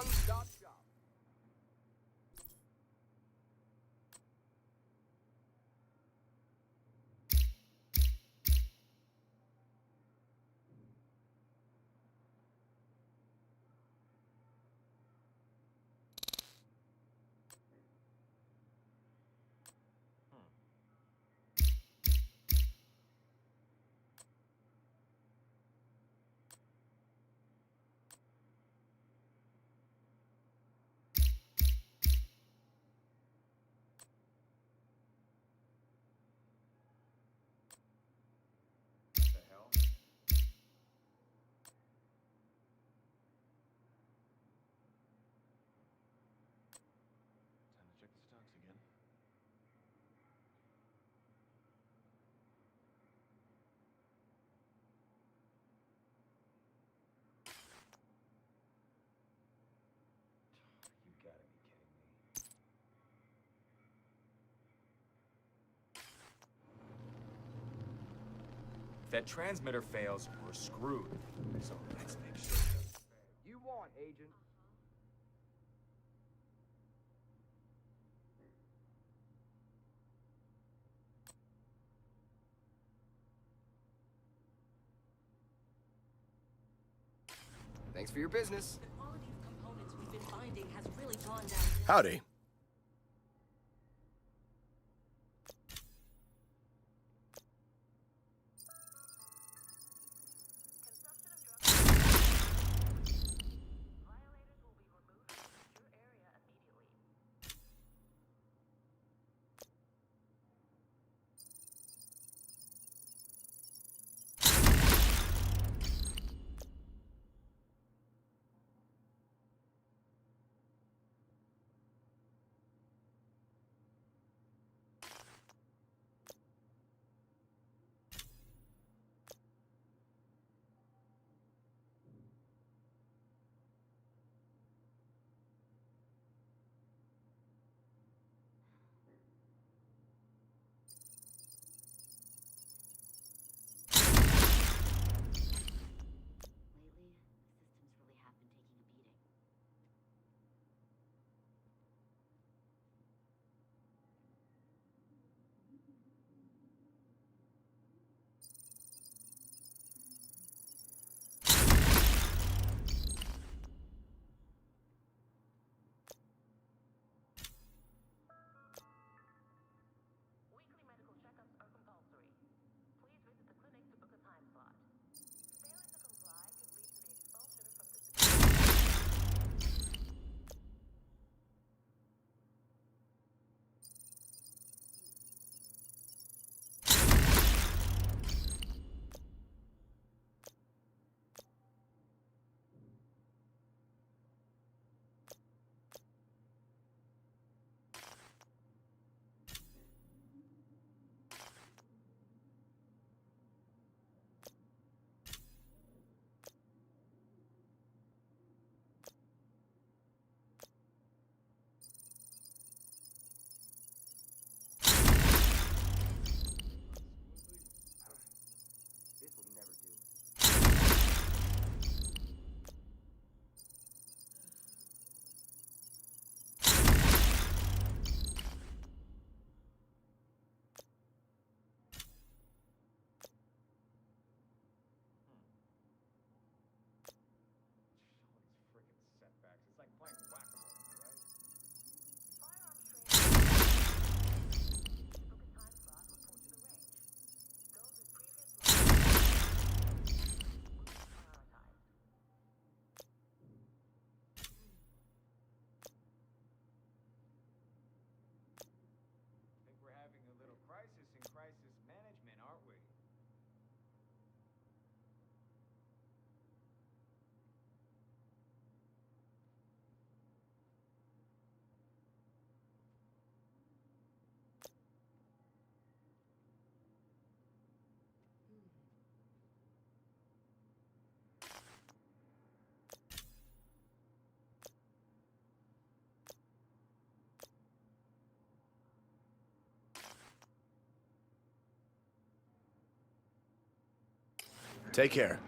one-stop shop. The hell? Time to check the stocks again. You gotta be kidding me. If that transmitter fails, we're screwed. So let's make sure. You want, Agent. Thanks for your business. The quality of components we've been finding has really gone down. Howdy. Violators will be removed from the secure area immediately. Lately, the systems really have been taking a beating. Weekly medical checkups are compulsory. Please visit the clinic to book a time slot. Failing to comply could lead to the expulsion from the This will never do. All these freaking setbacks. It's like playing whack-a-mole, right? firearms training. To book a time slot, report to the range. Those with previous will be prioritized. I think we're having a little crisis in crisis management, aren't we? Take care.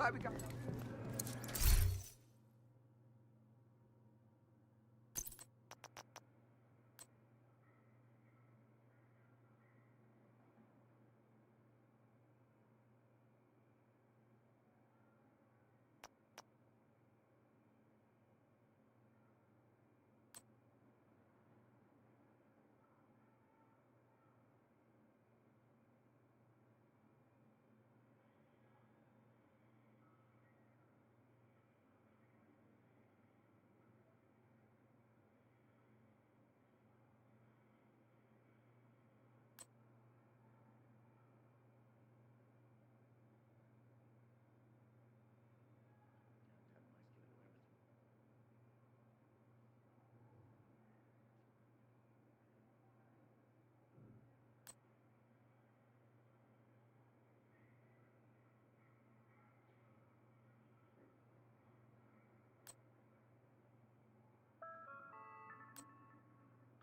glad we got.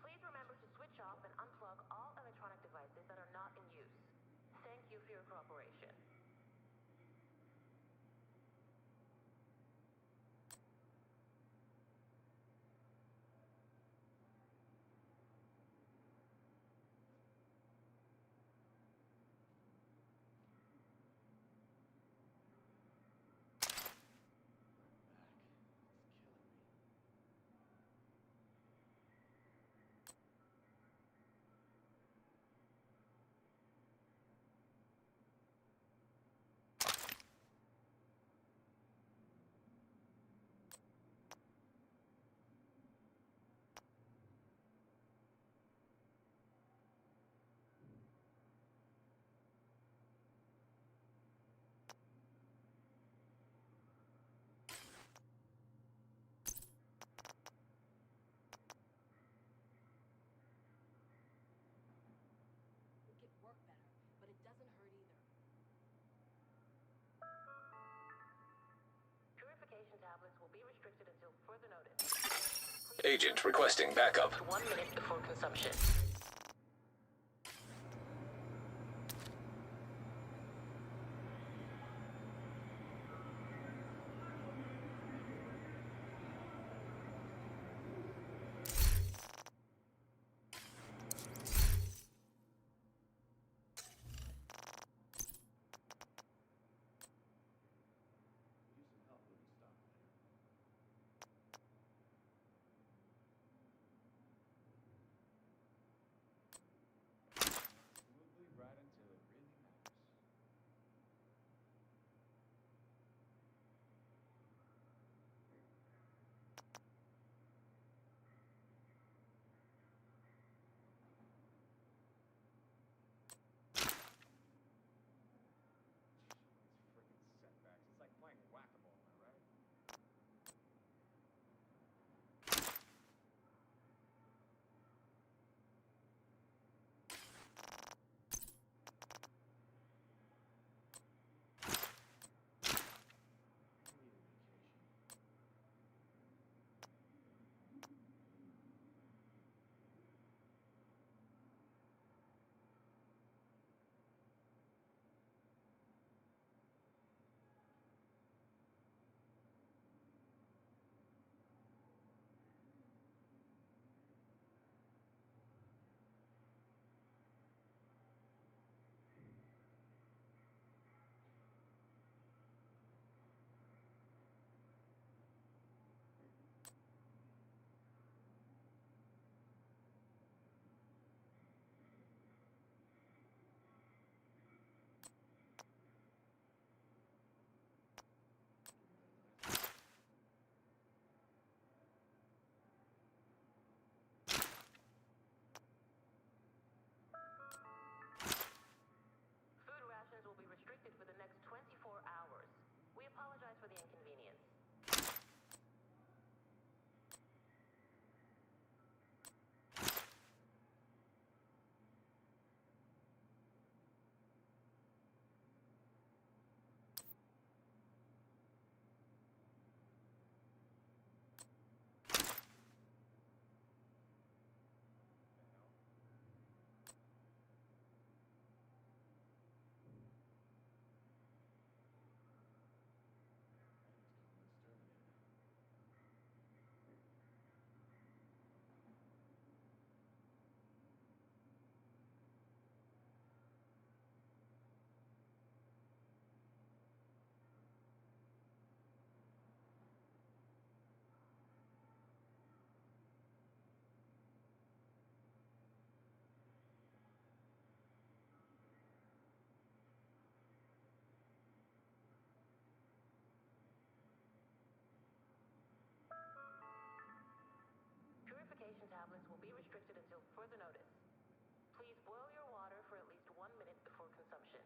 Please remember to switch off and unplug all electronic devices that are not in use. Thank you for your cooperation. Make it work better, but it doesn't hurt either. Purification tablets will be restricted until further notice. Agent requesting backup. 1 minute before consumption. will be restricted until further notice. Please boil your water for at least 1 minute before consumption.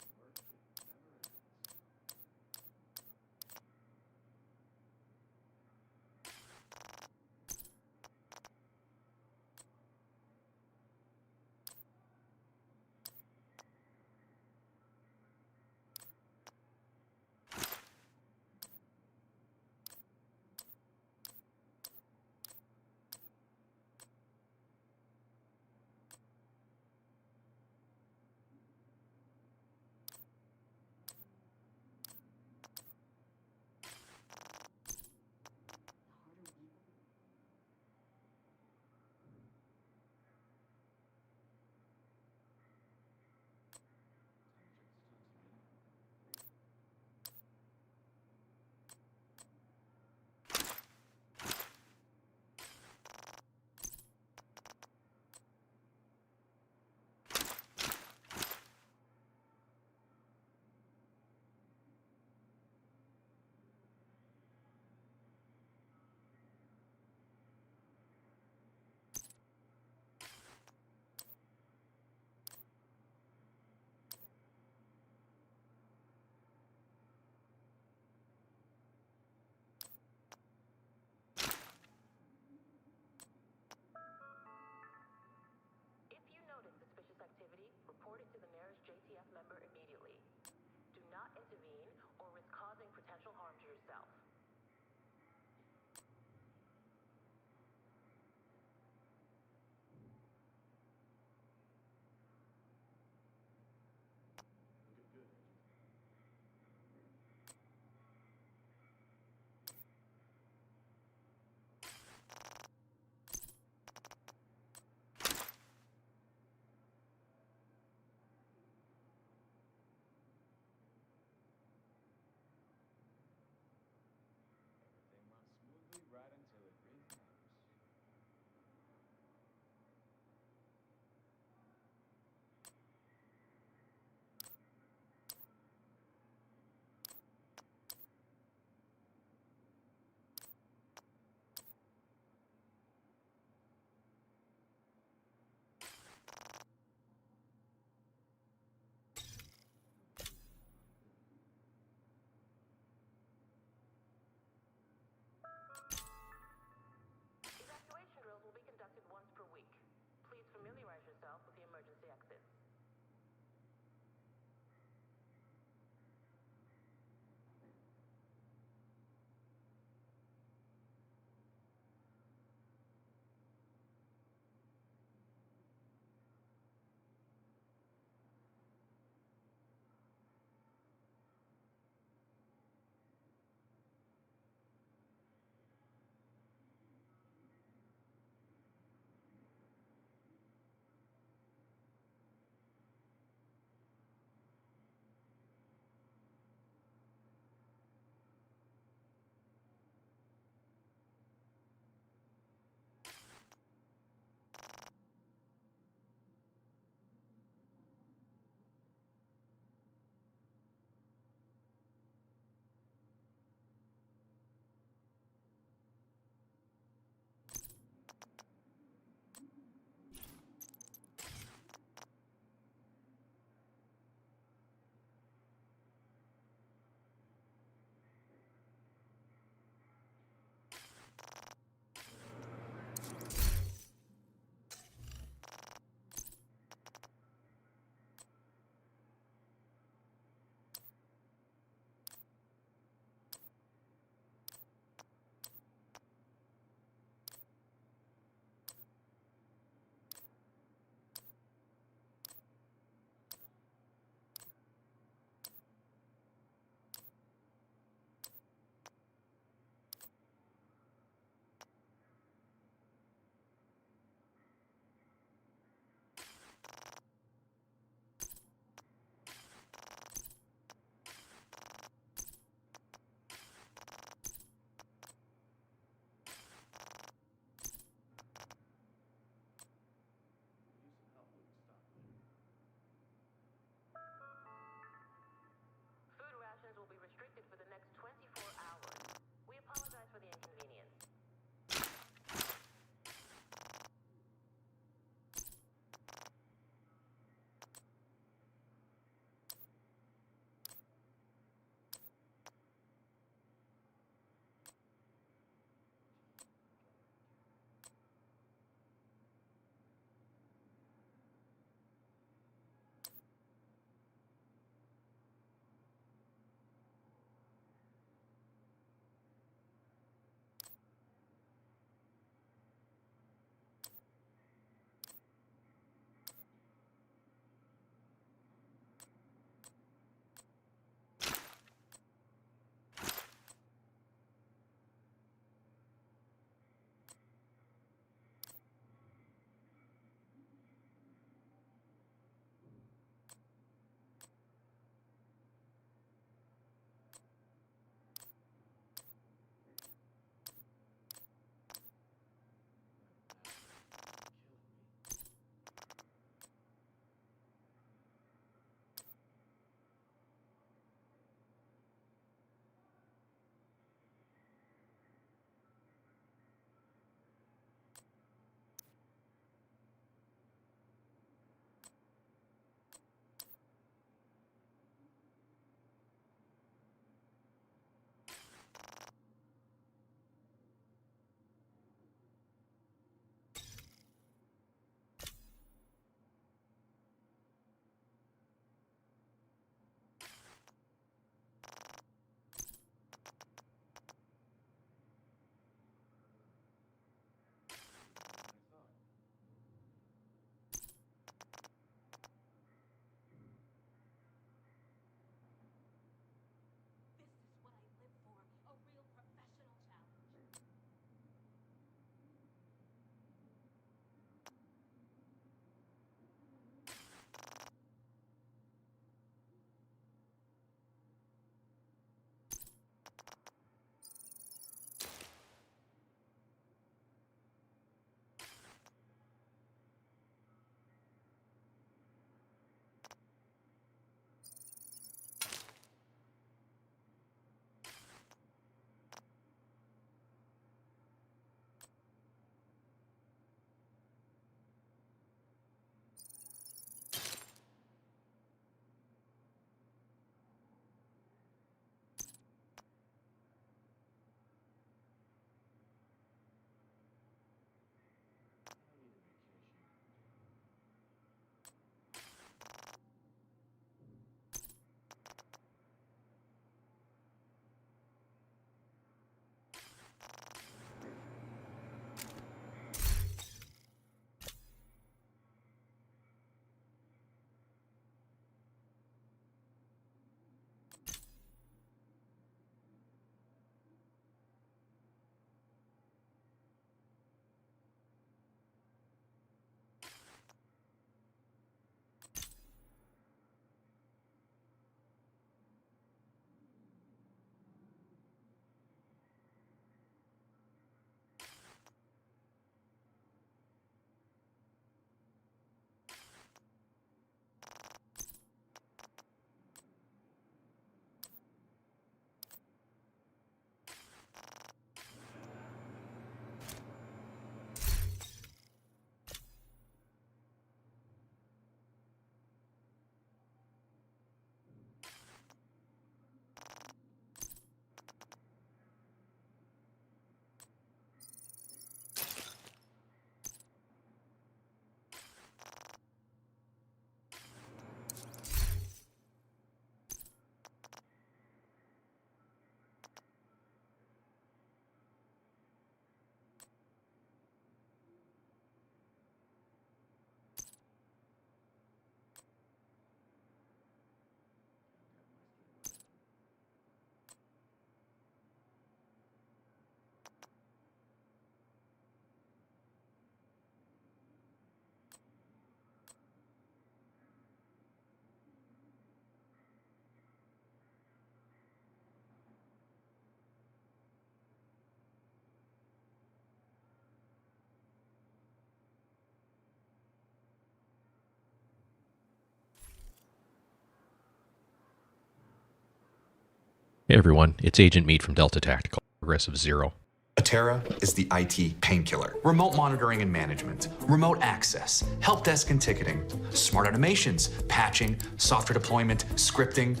Hey everyone, it's Agent Meat from Delta Tactical, Progressive Zero. Atera is the IT painkiller. Remote monitoring and management, remote access, help desk and ticketing, smart automations, patching, software deployment, scripting.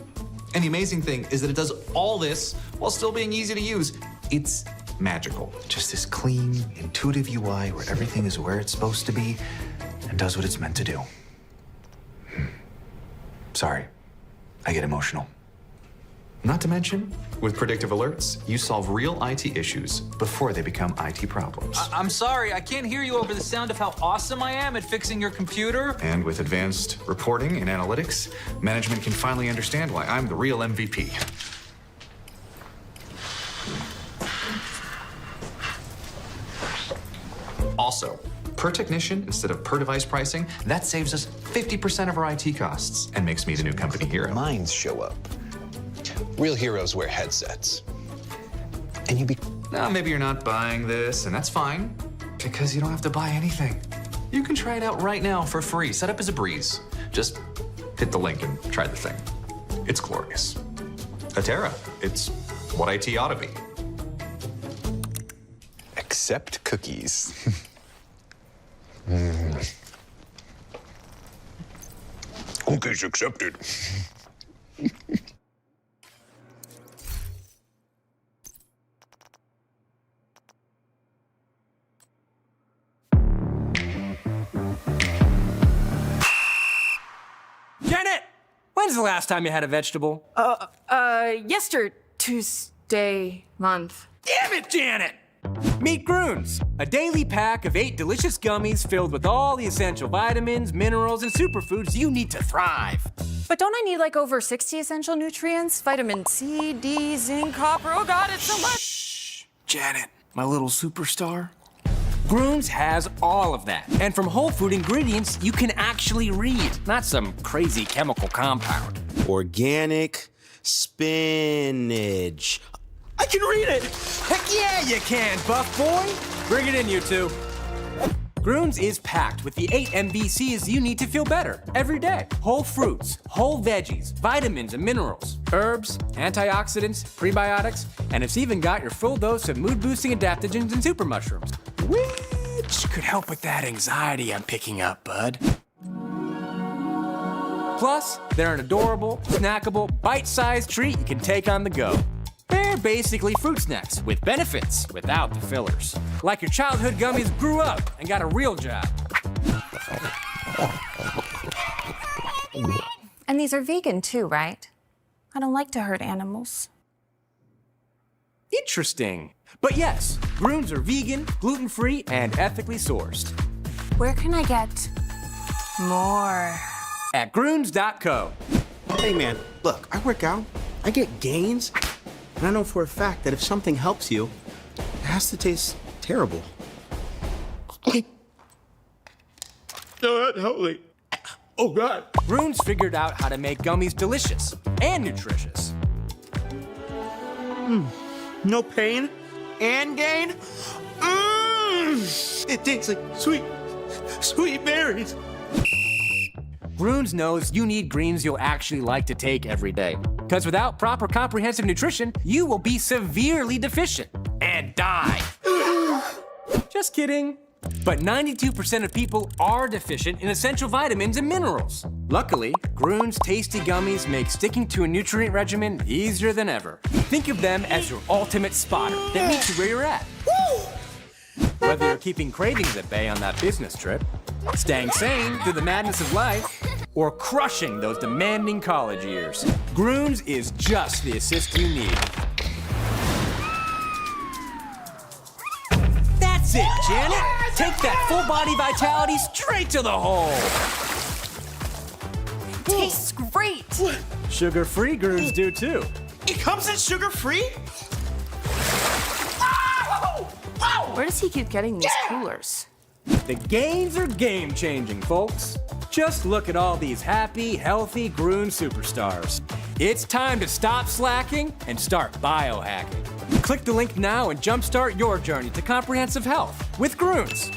And the amazing thing is that it does all this while still being easy to use. It's magical. Just this clean, intuitive UI where everything is where it's supposed to be and does what it's meant to do. Sorry, I get emotional. Not to mention, with predictive alerts, you solve real IT issues before they become IT problems. I'm sorry, I can't hear you over the sound of how awesome I am at fixing your computer. And with advanced reporting and analytics, management can finally understand why I'm the real MVP. Also, per technician instead of per device pricing, that saves us 50% of our IT costs and makes me the new company hero. Minds show up. Real heroes wear headsets. And you be... Now, maybe you're not buying this, and that's fine, because you don't have to buy anything. You can try it out right now for free. Set up as a breeze. Just hit the link and try the thing. It's glorious. Atera, it's what IT ought to be. Accept cookies. Cookies accepted. Janet! When's the last time you had a vegetable? Tuesday month. Damn it, Janet! Meet Groons, a daily pack of 8 delicious gummies filled with all the essential vitamins, minerals, and superfoods you need to thrive. But don't I need like over 60 essential nutrients? Vitamin C, D, zinc, copper. Oh God, it's so much. Shh, Janet, my little superstar. Groons has all of that. And from whole food ingredients you can actually read, not some crazy chemical compound. Organic spinach. I can read it! Heck yeah, you can, buff boy! Bring it in, you two. Groons is packed with the 8 MVCs you need to feel better every day. Whole fruits, whole veggies, vitamins and minerals, herbs, antioxidants, prebiotics, and it's even got your full dose of mood-boosting adaptogens and super mushrooms, which could help with that anxiety I'm picking up, bud. Plus, they're an adorable, snackable, bite-sized treat you can take on the go. They're basically fruit snacks with benefits without the fillers. Like your childhood gummies grew up and got a real job. And these are vegan too, right? I don't like to hurt animals. Interesting. But yes, Groons are vegan, gluten-free, and ethically sourced. Where can I get more? At Groons.co. Hey man, look, I work out, I get gains, and I know for a fact that if something helps you, it has to taste terrible. No, holy. Oh God. Groons figured out how to make gummies delicious and nutritious. No pain and gain. It tastes like sweet berries. Groons knows you need greens you'll actually like to take every day. Because without proper comprehensive nutrition, you will be severely deficient and die. Just kidding. But 92% of people are deficient in essential vitamins and minerals. Luckily, Groons tasty gummies make sticking to a nutrient regimen easier than ever. Think of them as your ultimate spotter that meets you where you're at. Whether you're keeping cravings at bay on that business trip, staying sane through the madness of life, or crushing those demanding college years, Groons is just the assist you need. That's it, Janet! Take that full body vitality straight to the hole! Tastes great! Sugar-free Groons do too. It comes in sugar-free? Where does he keep getting these coolers? The gains are game-changing, folks. Just look at all these happy, healthy Groon superstars. It's time to stop slacking and start biohacking. Click the link now and jumpstart your journey to comprehensive health with Groons.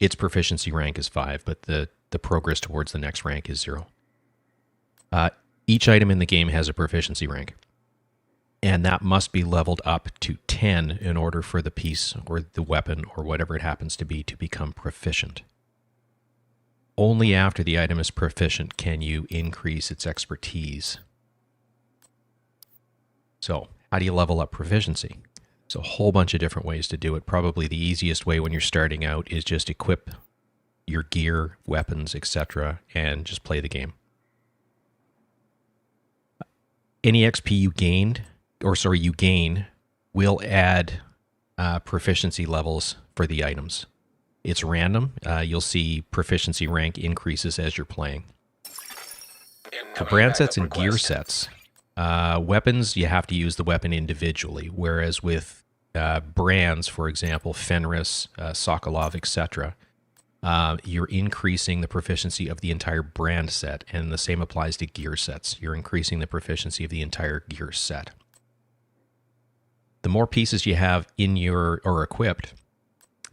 its proficiency rank is 5, but the progress towards the next rank is 0. Each item in the game has a proficiency rank, and that must be leveled up to 10 in order for the piece or the weapon or whatever it happens to become proficient. Only after the item is proficient can you increase its expertise. So, how do you level up proficiency? There's a whole bunch of different ways to do it. Probably the easiest way when you're starting out is just equip your gear, weapons, etc., and just play the game. Any XP you gain will add proficiency levels for the items. It's random. You'll see proficiency rank increases as you're playing. For brand sets and gear sets, weapons, you have to use the weapon individually, whereas with brands, for example, Fenris, Sokolov, etc., you're increasing the proficiency of the entire brand set, and the same applies to gear sets. You're increasing the proficiency of the entire gear set. The more pieces you have in your or equipped,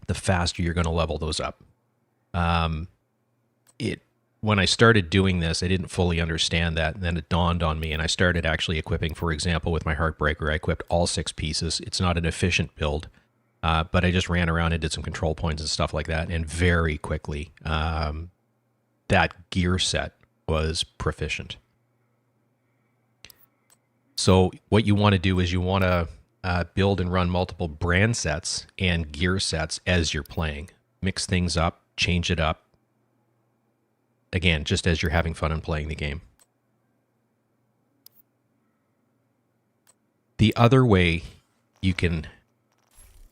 the faster you're going to level those up. When I started doing this, I didn't fully understand that, and then it dawned on me, and I started actually equipping, for example, with my Heartbreaker, I equipped all 6 pieces. It's not an efficient build, but I just ran around and did some control points and stuff like that, and very quickly, that gear set was proficient. So what you want to do is you want to build and run multiple brand sets and gear sets as you're playing. Mix things up, change it up. Again, just as you're having fun and playing the game. The other way you can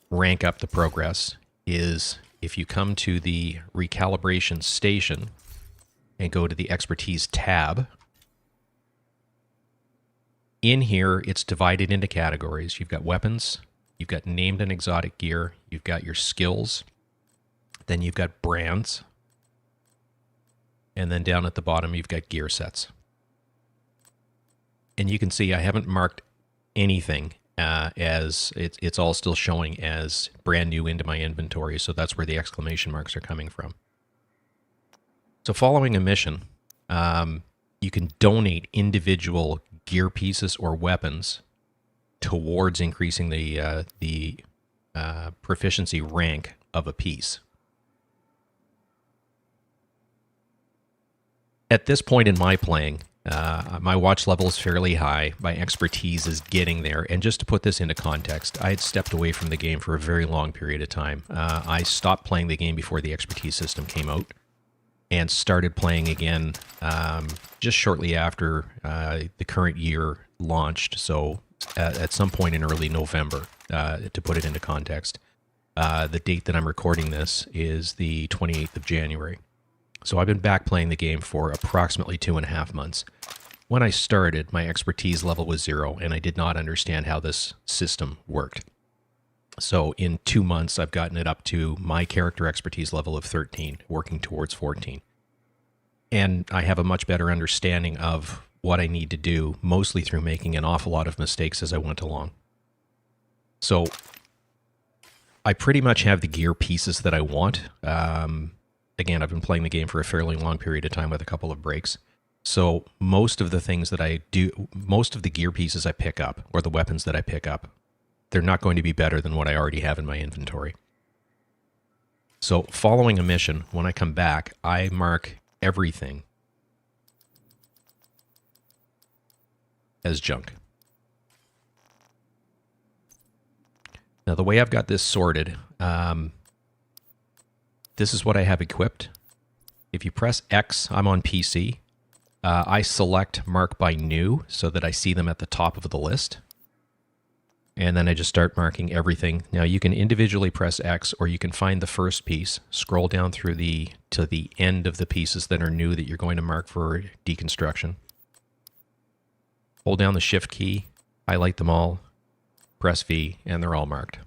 rank up the progress is if you come to the recalibration station and go to the expertise tab. In here, it's divided into categories. You've got weapons, you've got named and exotic gear, you've got your skills, then you've got brands, and then down at the bottom, you've got gear sets. And you can see I haven't marked anything as it's all still showing as brand new into my inventory, so that's where the exclamation marks are coming from. So following a mission, you can donate individual gear pieces or weapons towards increasing the proficiency rank of a piece. At this point in my playing, my watch level is fairly high. My expertise is getting there. And just to put this into context, I had stepped away from the game for a very long period of time. I stopped playing the game before the expertise system came out and started playing again just shortly after the current year launched. So at some point in early November, to put it into context. The date that I'm recording this is the 28th of January. So I've been back playing the game for approximately 2.5 months. When I started, my expertise level was 0, and I did not understand how this system worked. So in 2 months, I've gotten it up to my character expertise level of 13, working towards 14. And I have a much better understanding of what I need to do, mostly through making an awful lot of mistakes as I went along. So I pretty much have the gear pieces that I want. Again, I've been playing the game for a fairly long period of time with a couple of breaks. So most of the things that I do, most of the gear pieces I pick up, or the weapons that I pick up, they're not going to be better than what I already have in my inventory. So following a mission, when I come back, I mark everything as junk. Now the way I've got this sorted, this is what I have equipped. If you press X, I'm on PC. I select mark by new so that I see them at the top of the list. And then I just start marking everything. Now you can individually press X, or you can find the first piece, scroll down through to the end of the pieces that are new that you're going to mark for deconstruction. Hold down the Shift key, highlight them all, press V, and they're all marked.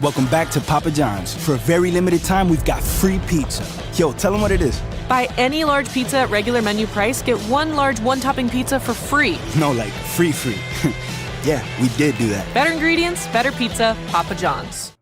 Welcome back to Papa John's. For a very limited time, we've got free pizza. Yo, tell them what it is. Buy any large pizza at regular menu price, get one large one-topping pizza for free. No, like free. Yeah, we did do that. Better ingredients, better pizza, Papa John's.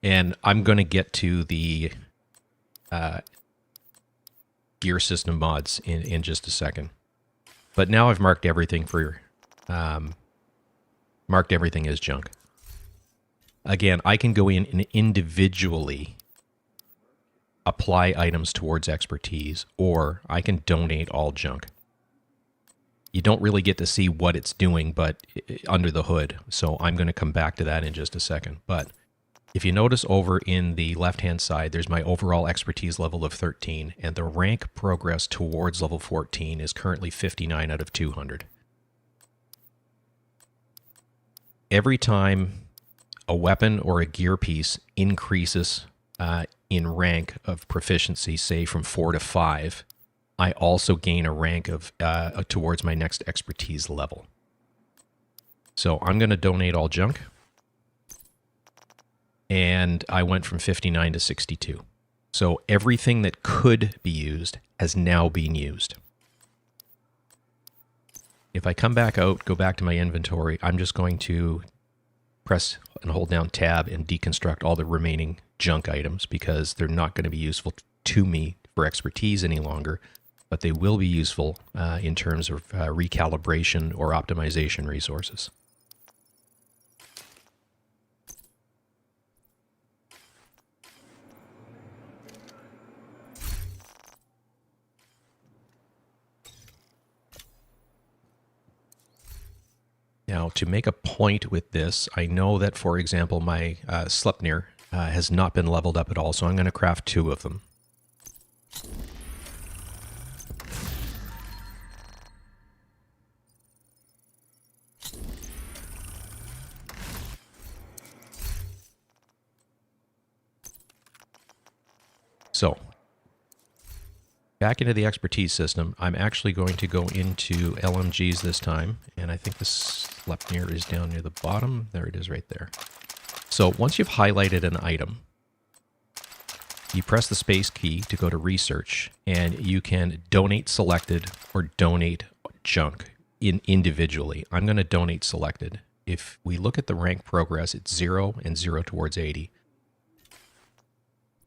And I'm going to get to the gear system mods in just a second. But now I've marked everything for marked everything as junk. Again, I can go in and individually apply items towards expertise, or I can donate all junk. You don't really get to see what it's doing, but under the hood. So I'm going to come back to that in just a second. But if you notice over in the left-hand side, there's my overall expertise level of 13, and the rank progress towards level 14 is currently 59 out of 200. Every time a weapon or a gear piece increases in rank of proficiency, say from 4 to 5, I also gain a rank of towards my next expertise level. So I'm going to donate all junk. And I went from 59 to 62. So everything that could be used has now been used. If I come back out, go back to my inventory, I'm just going to press and hold down tab and deconstruct all the remaining junk items because they're not going to be useful to me for expertise any longer, but they will be useful in terms of recalibration or optimization resources. Now, to make a point with this, I know that, for example, my Sleipnir has not been leveled up at all, so I'm going to craft 2 of them. So, back into the expertise system, I'm actually going to go into LMGs this time, and I think the Sleipnir is down near the bottom. There it is right there. So once you've highlighted an item, you press the space key to go to research, and you can donate selected or donate junk individually. I'm going to donate selected. If we look at the rank progress, it's 0 and 0 towards 80.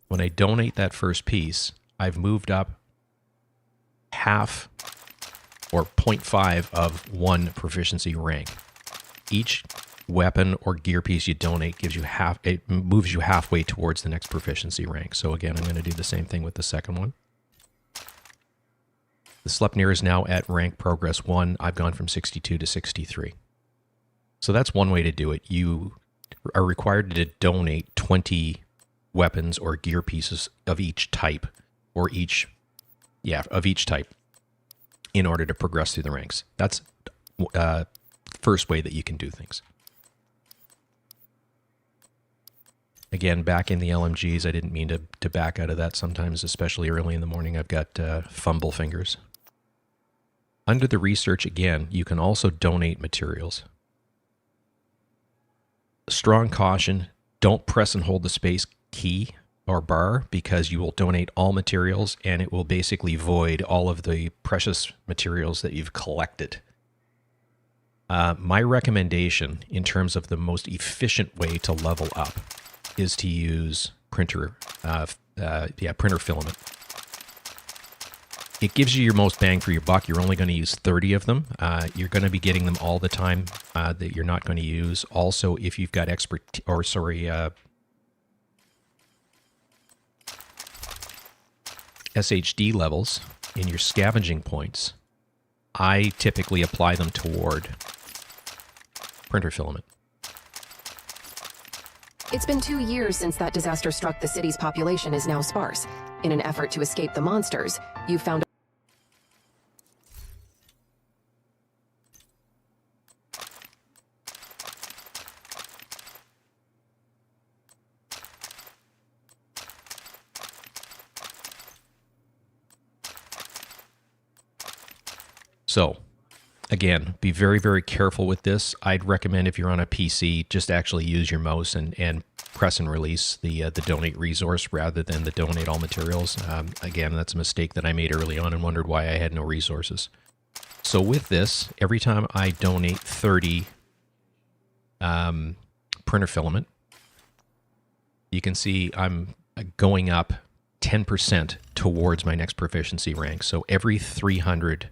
When I donate that first piece, I've moved up half or 0.5 of 1 proficiency rank. Each weapon or gear piece you donate gives you it moves you halfway towards the next proficiency rank. So again, I'm going to do the same thing with the second one. The Sleipnir is now at rank progress 1. I've gone from 62 to 63. So that's one way to do it. You are required to donate 20 weapons or gear pieces of each type, or of each type, in order to progress through the ranks. That's first way that you can do things. Again, back in the LMGs, I didn't mean to back out of that sometimes, especially early in the morning. I've got fumble fingers. Under the research, again, you can also donate materials. Strong caution, don't press and hold the space key or bar, because you will donate all materials and it will basically void all of the precious materials that you've collected. My recommendation in terms of the most efficient way to level up is to use printer filament. It gives you your most bang for your buck. You're only going to use 30 of them. You're going to be getting them all the time that you're not going to use. Also, if you've got SHD levels in your scavenging points, I typically apply them toward printer filament. It's been 2 years since that disaster struck. The city's population is now sparse. In an effort to escape the monsters, you found So, again, be very, very careful with this. I'd recommend, if you're on a PC, just actually use your mouse and press and release the donate resource rather than the donate all materials. Again, that's a mistake that I made early on and wondered why I had no resources. So with this, every time I donate 30 printer filament, you can see I'm going up 10% towards my next proficiency rank. So every 300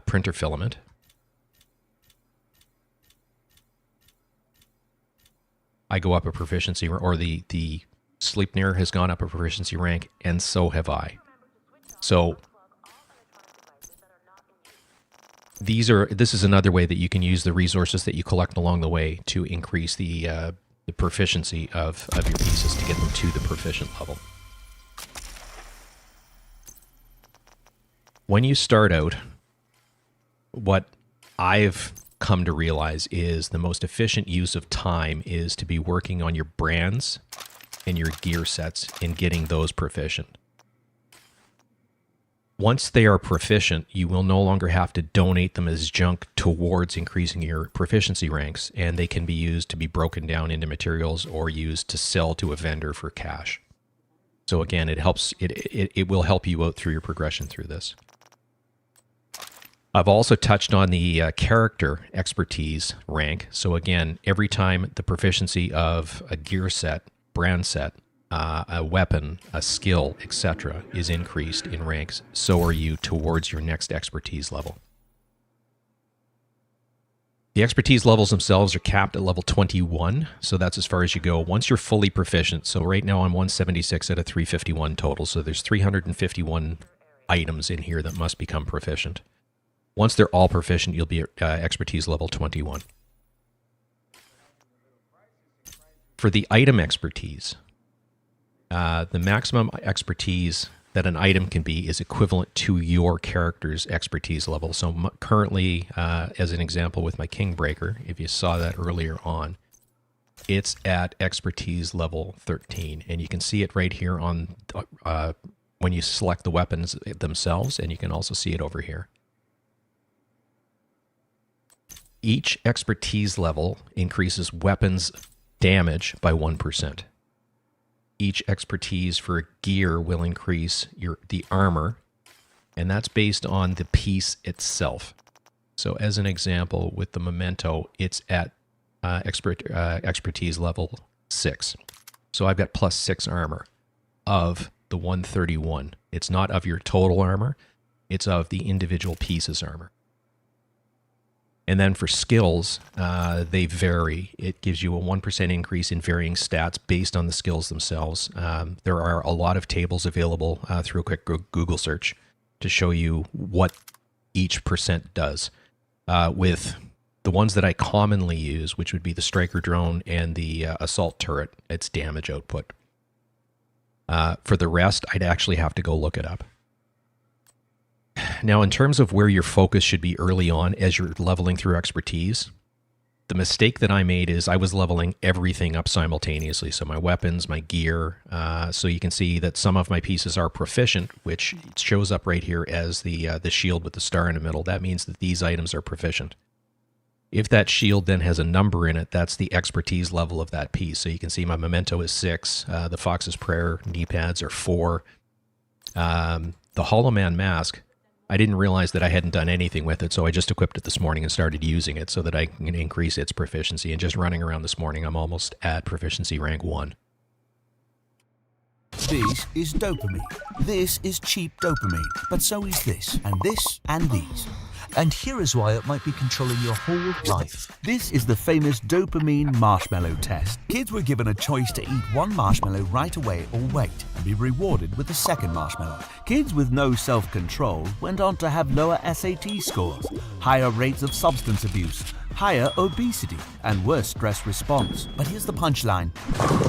printer filament, I go up a proficiency, or the Sleipnir has gone up a proficiency rank, and so have I. So this is another way that you can use the resources that you collect along the way to increase the proficiency of your pieces to get them to the proficient level. When you start out, what I've come to realize is the most efficient use of time is to be working on your brands and your gear sets and getting those proficient. Once they are proficient, you will no longer have to donate them as junk towards increasing your proficiency ranks, and they can be used to be broken down into materials or used to sell to a vendor for cash. So again, it helps. It will help you out through your progression through this. I've also touched on the character expertise rank. So again, every time the proficiency of a gear set, brand set, a weapon, a skill, etc. is increased in ranks, so are you towards your next expertise level. The expertise levels themselves are capped at level 21, so that's as far as you go. Once you're fully proficient, so right now I'm 176 out of 351 total, so there's 351 items in here that must become proficient. Once they're all proficient, you'll be at expertise level 21. For the item expertise, the maximum expertise that an item can be is equivalent to your character's expertise level. So currently, as an example with my Kingbreaker, if you saw that earlier on, it's at expertise level 13. And you can see it right here on when you select the weapons themselves, and you can also see it over here. Each expertise level increases weapons damage by 1%. Each expertise for gear will increase the armor, and that's based on the piece itself. So as an example, with the Memento, it's at expertise level 6. So I've got plus 6 armor of the 131. It's not of your total armor, it's of the individual piece's armor. And then for skills, they vary. It gives you a 1% increase in varying stats based on the skills themselves. There are a lot of tables available through a quick Google search to show you what each percent does. With the ones that I commonly use, which would be the Striker Drone and the Assault Turret, its damage output. For the rest, I'd actually have to go look it up. Now, in terms of where your focus should be early on as you're leveling through expertise, the mistake that I made is I was leveling everything up simultaneously. So my weapons, my gear. So you can see that some of my pieces are proficient, which shows up right here as the shield with the star in the middle. That means that these items are proficient. If that shield then has a number in it, that's the expertise level of that piece. So you can see my Memento is 6. The Fox's Prayer knee pads are 4. The Hollow Man mask, I didn't realize that I hadn't done anything with it, so I just equipped it this morning and started using it so that I can increase its proficiency. And just running around this morning, I'm almost at proficiency rank 1. This is dopamine. This is cheap dopamine. But so is this, and this, and these. And here is why it might be controlling your whole life. This is the famous dopamine marshmallow test. Kids were given a choice to eat one marshmallow right away or wait and be rewarded with a second marshmallow. Kids with no self-control went on to have lower SAT scores, higher rates of substance abuse, higher obesity, and worse stress response. But here's the punchline.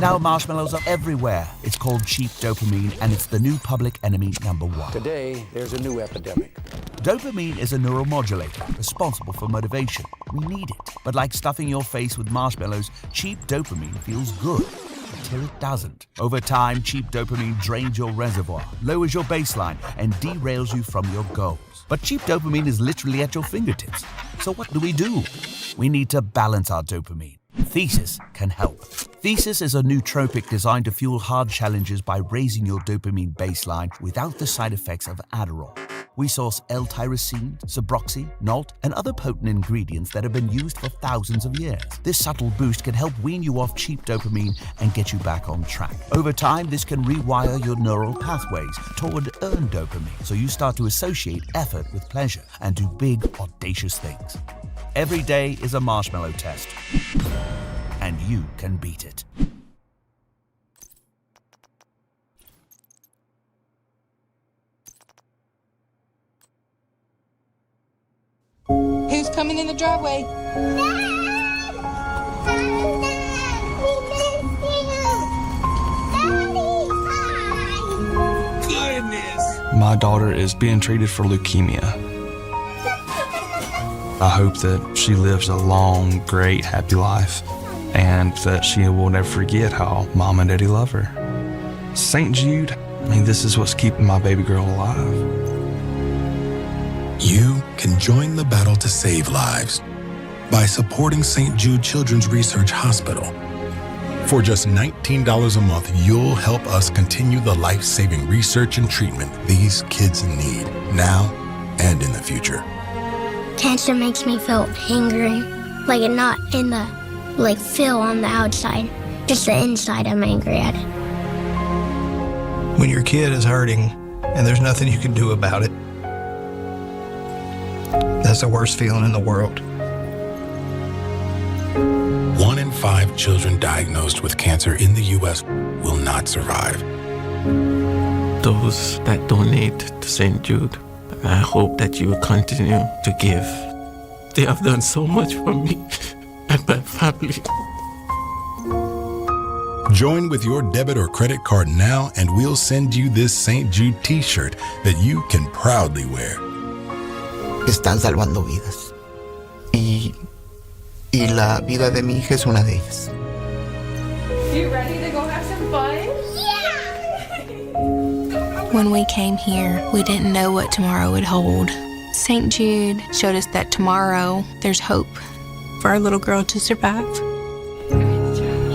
Now marshmallows are everywhere. It's called cheap dopamine, and it's the new public enemy #1. Today, there's a new epidemic. Dopamine is a neuromodulator responsible for motivation. We need it. But like stuffing your face with marshmallows, cheap dopamine feels good until it doesn't. Over time, cheap dopamine drains your reservoir, lowers your baseline, and derails you from your goals. But cheap dopamine is literally at your fingertips. So what do? We need to balance our dopamine. Thesis can help. Thesis is a nootropic designed to fuel hard challenges by raising your dopamine baseline without the side effects of Adderall. We source L-tyrosine, Suboxone, Nalt, and other potent ingredients that have been used for thousands of years. This subtle boost can help wean you off cheap dopamine and get you back on track. Over time, this can rewire your neural pathways toward earned dopamine, so you start to associate effort with pleasure and do big, audacious things. Every day is a marshmallow test, and you can beat it. Who's coming in the driveway? Goodness. My daughter is being treated for leukemia. I hope that she lives a long, great, happy life, and that she will never forget how Mom and Daddy love her. St. Jude, this is what's keeping my baby girl alive. You can join the battle to save lives by supporting St. Jude Children's Research Hospital. For just $19 a month, you'll help us continue the life-saving research and treatment these kids need now and in the future. Cancer makes me feel angry, like not in the, feel on the outside, just the inside I'm angry at it. When your kid is hurting and there's nothing you can do about it, that's the worst feeling in the world. 1 in 5 children diagnosed with cancer in the U.S. will not survive. Those that donate to St. Jude, I hope that you will continue to give. They have done so much for me and my family. Join with your debit or credit card now and we'll send you this St. Jude t-shirt that you can proudly wear. Están salvando vidas. Y la vida de mi hija es una de ellas. You ready to go have some fun? When we came here, we didn't know what tomorrow would hold. St. Jude showed us that tomorrow there's hope for our little girl to survive.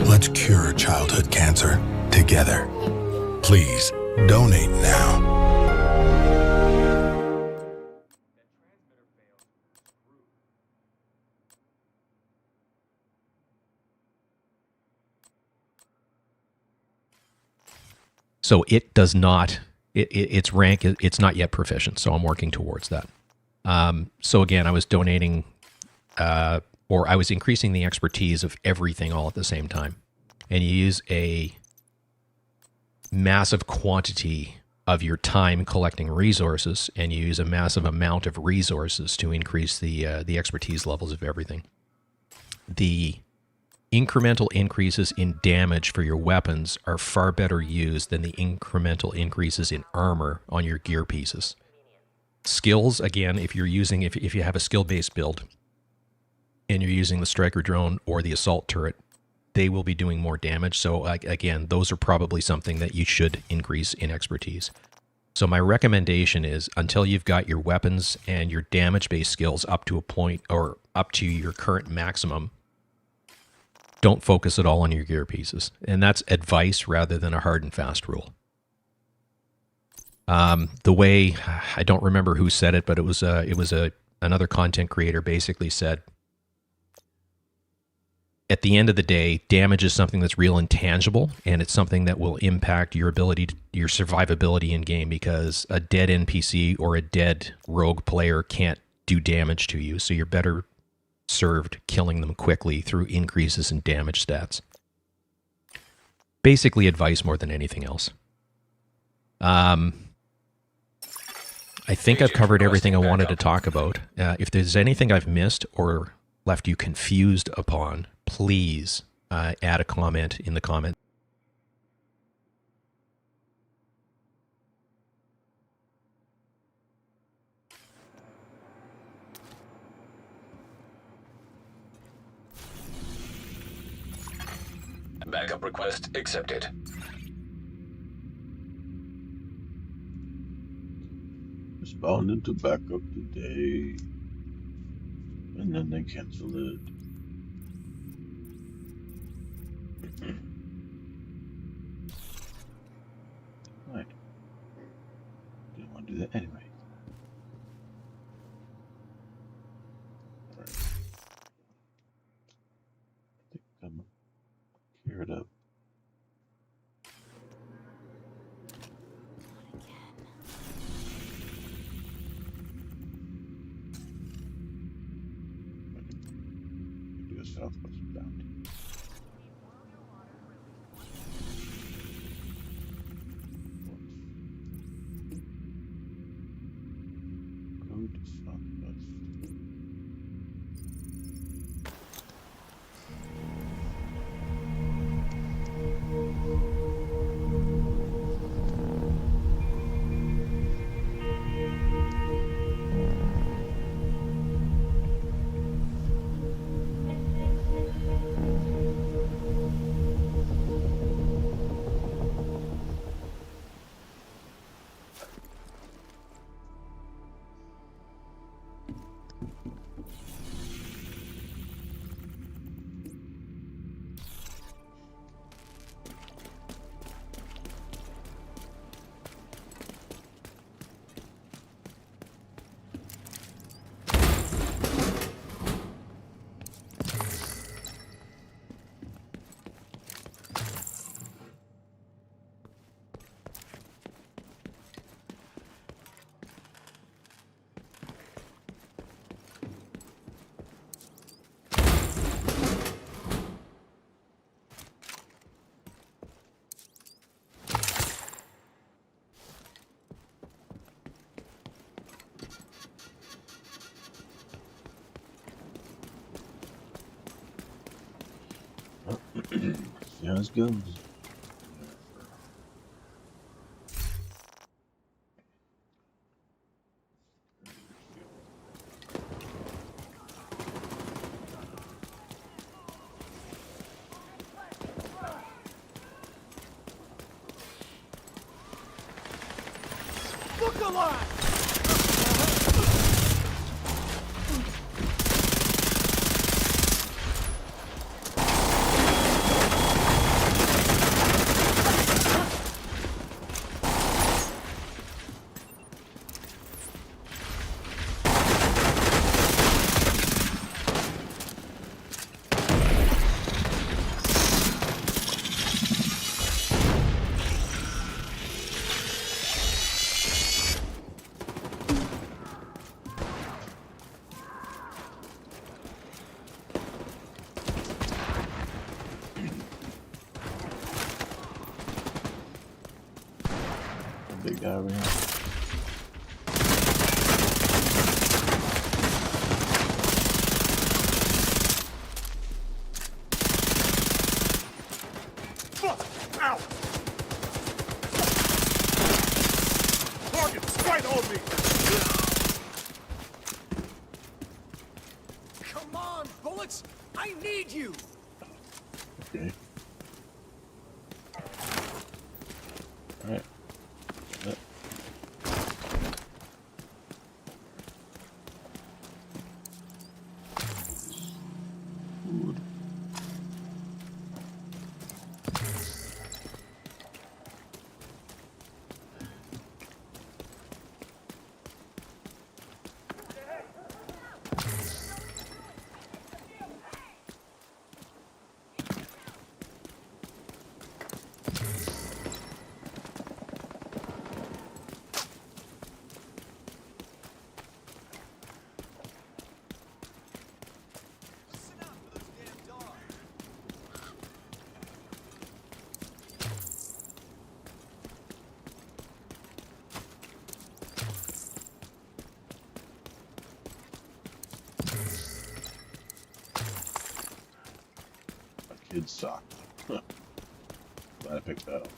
Let's cure childhood cancer together. Please donate now. So it does not, its rank, it's not yet proficient, so I'm working towards that. So again, I was donating, or I was increasing the expertise of everything all at the same time. And you use a massive quantity of your time collecting resources, and you use a massive amount of resources to increase the expertise levels of everything. The incremental increases in damage for your weapons are far better used than the incremental increases in armor on your gear pieces. Skills, again, if you have a skill-based build and you're using the striker drone or the assault turret, they will be doing more damage. So again, those are probably something that you should increase in expertise. So my recommendation is, until you've got your weapons and your damage-based skills up to a point or up to your current maximum, don't focus at all on your gear pieces. And that's advice rather than a hard and fast rule. The way, I don't remember who said it, but it was another content creator basically said, at the end of the day, damage is something that's real and tangible, and it's something that will impact your ability, your survivability in game, because a dead NPC or a dead rogue player can't do damage to you, so you're better served killing them quickly through increases in damage stats. Basically advice more than anything else. I think I've covered everything I wanted to talk about. If there's anything I've missed or left you confused upon, please add a comment in the comment. Backup request accepted. Responded to backup today, and then they canceled it. Right. Didn't want to do that anyway. Alright. I think I'm geared up. Do a southwest bound. Go to southwest. See how it goes. Look alive! Big guy over here. Ow! Target's right on me! Come on, bullets! I need you! Okay. Alright. Kid sock. Glad I picked that up.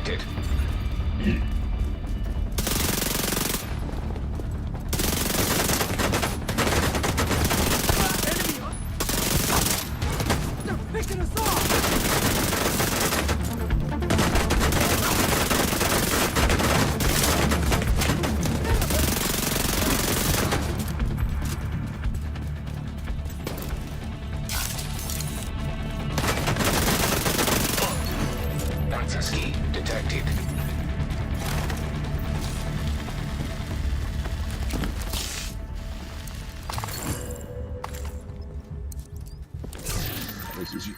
detected. They're picking us off! Access key detected. This is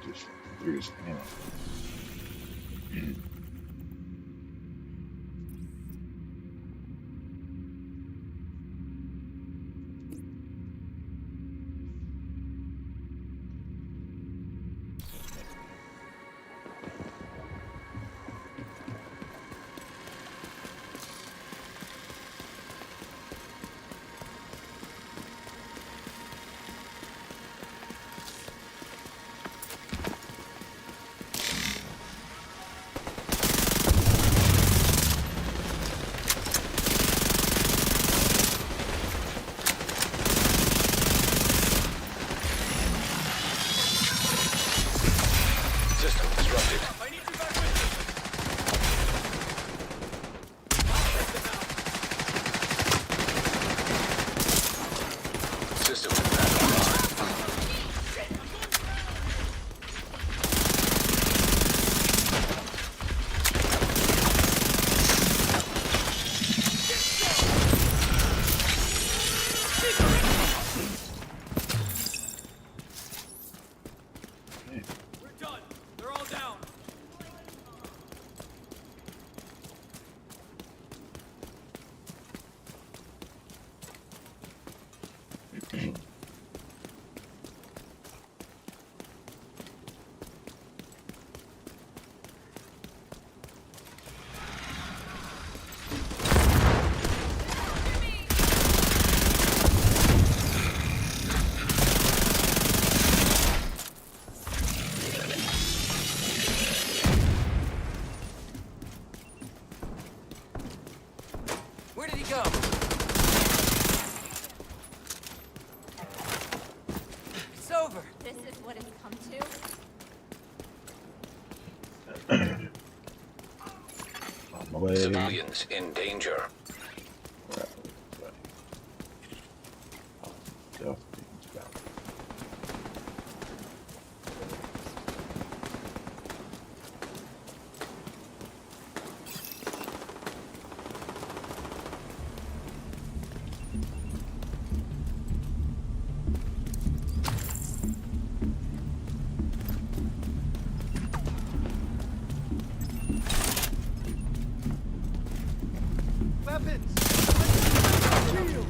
just through his hand. System disrupted. System back online. We're done. They're all down. Where did he go? It's over. This is what it's come to? On my way. Civilians in danger. Stealth. Weapons! Shield!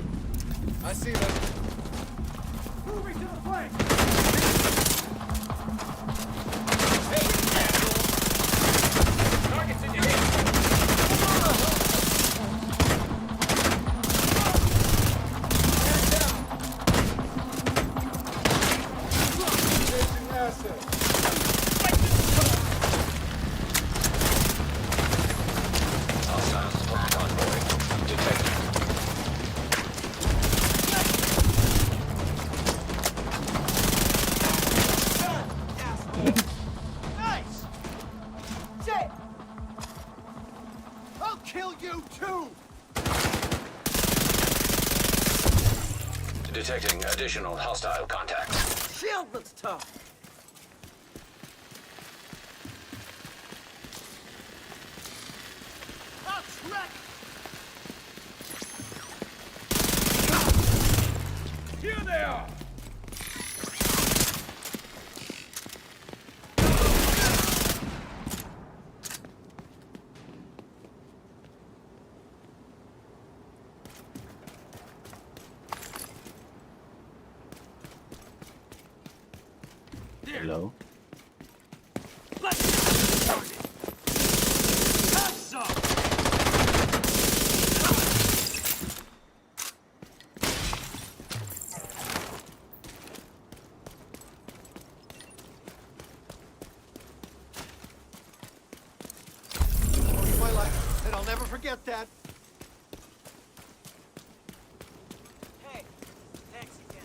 I see them. Moving to the flank! Targets in your head. Chasing assets. Hostile supply convoy detected. Nice! Jay! I'll kill you too! Detecting additional hostile contacts. Shield looks tough. I'll track. Here they are. Hello? Have some! My life, and I'll never forget that. Hey, thanks again.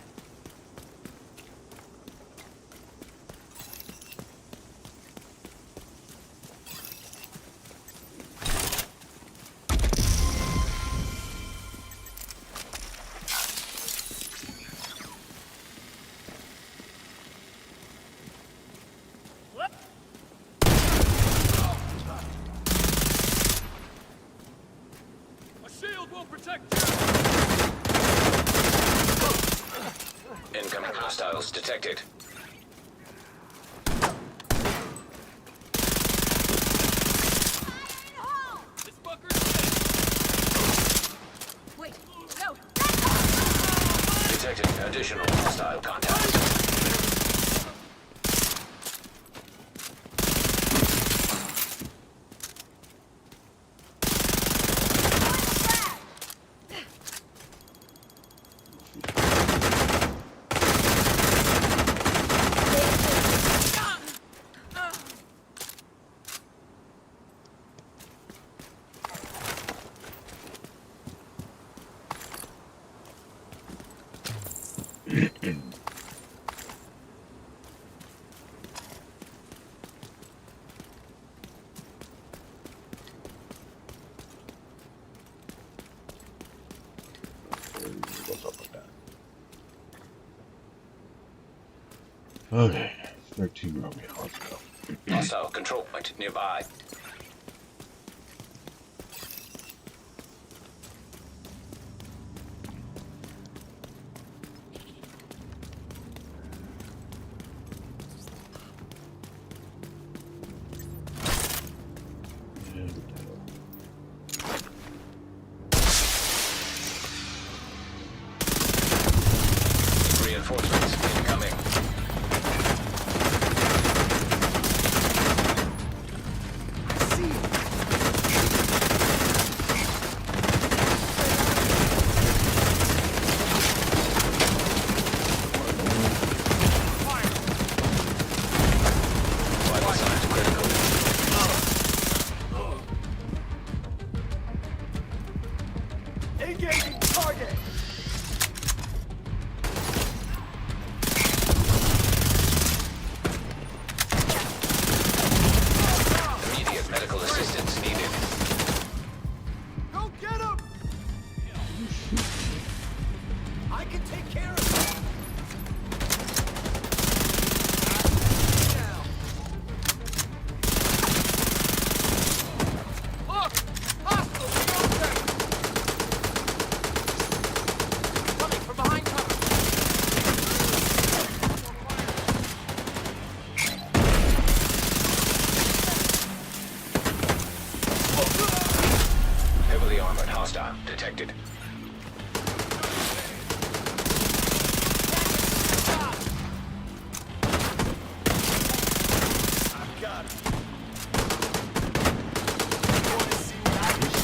Incoming hostiles detected. Wait, no! Detecting additional hostile contacts. What's up with that? Okay, 13 Romeo, let's go. Hostile control point nearby. Reinforcements incoming. Vital signs critical. Engaging target! Immediate medical assistance needed. Go get him! I can take care of him! Look! Hostile contact! Coming from behind cover! Heavily armored hostile detected. I've got him. Wanna see what I can do?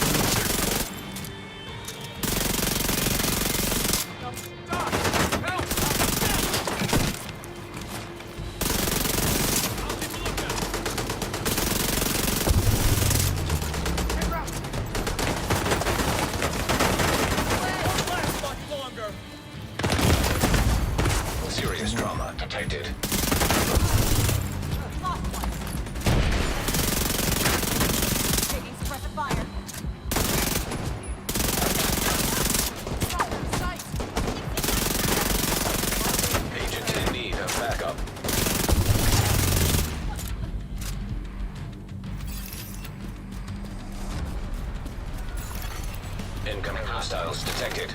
Doc, help! I'll keep a lookout. Hey, Ralph. Won't last much longer. Serious trauma detected. Lost one. Taking suppressive fire. Sight. Agent in need of backup. Incoming hostiles detected.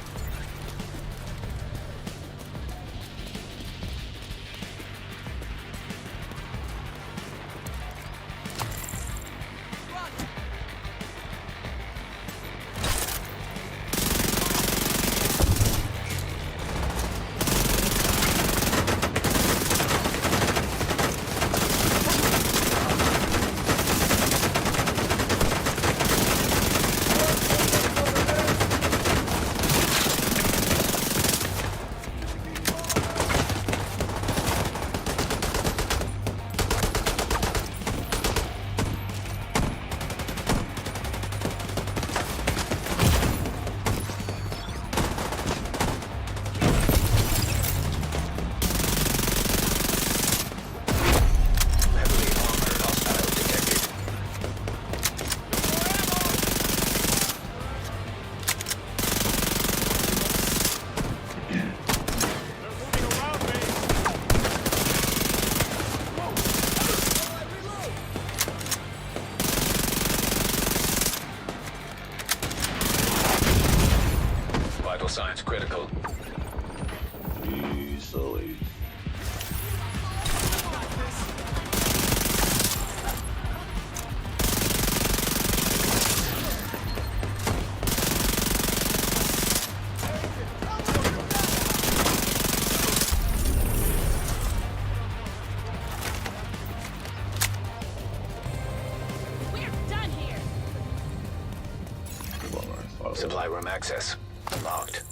Supply room access unlocked.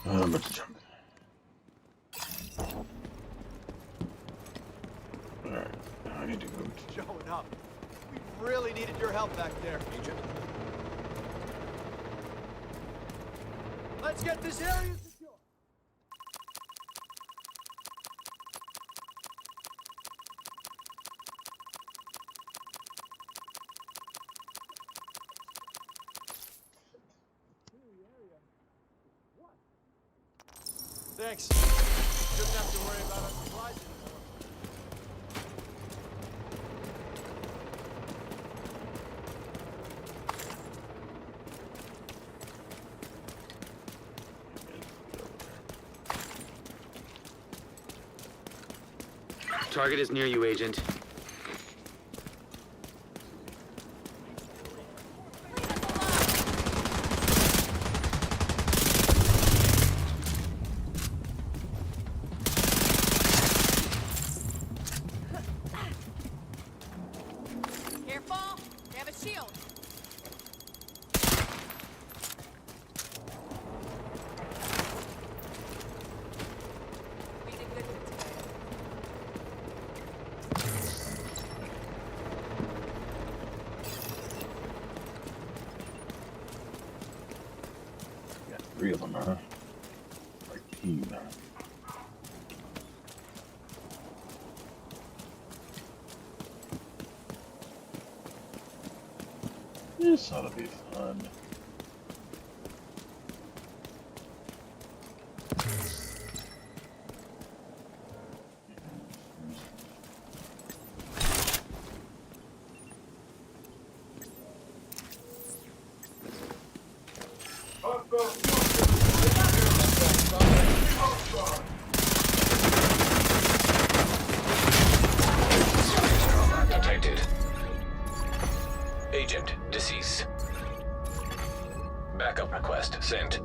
Let's jump. Alright, I need to go to... Showing up. We really needed your help back there, Agent. Let's get this area secure. Thanks. Shouldn't have to worry about our supplies anymore. Target is near you, Agent. Careful! They have a shield! We did good today. Got 3 of them, huh? Our team. This ought to be fun. Detected. Agent deceased. Backup request sent.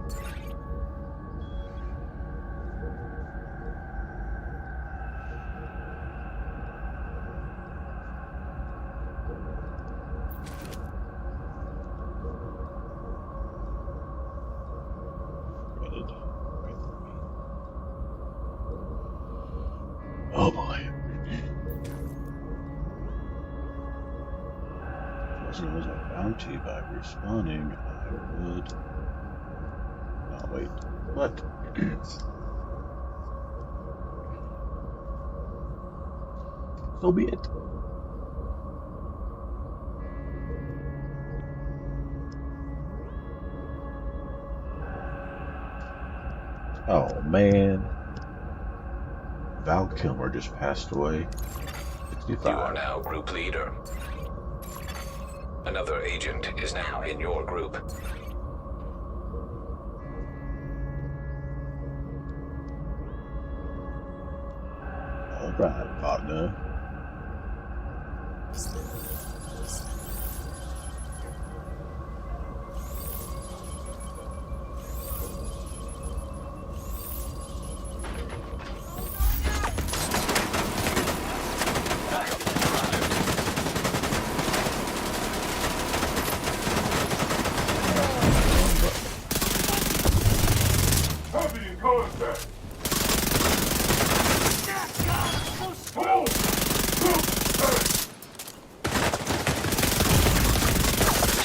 Oh boy. If there was a bounty by respawning, I would. Oh wait, what? So be it. Oh man. Val Kilmer just passed away. 65. You are now group leader. Another agent is now in your group. Alright, partner.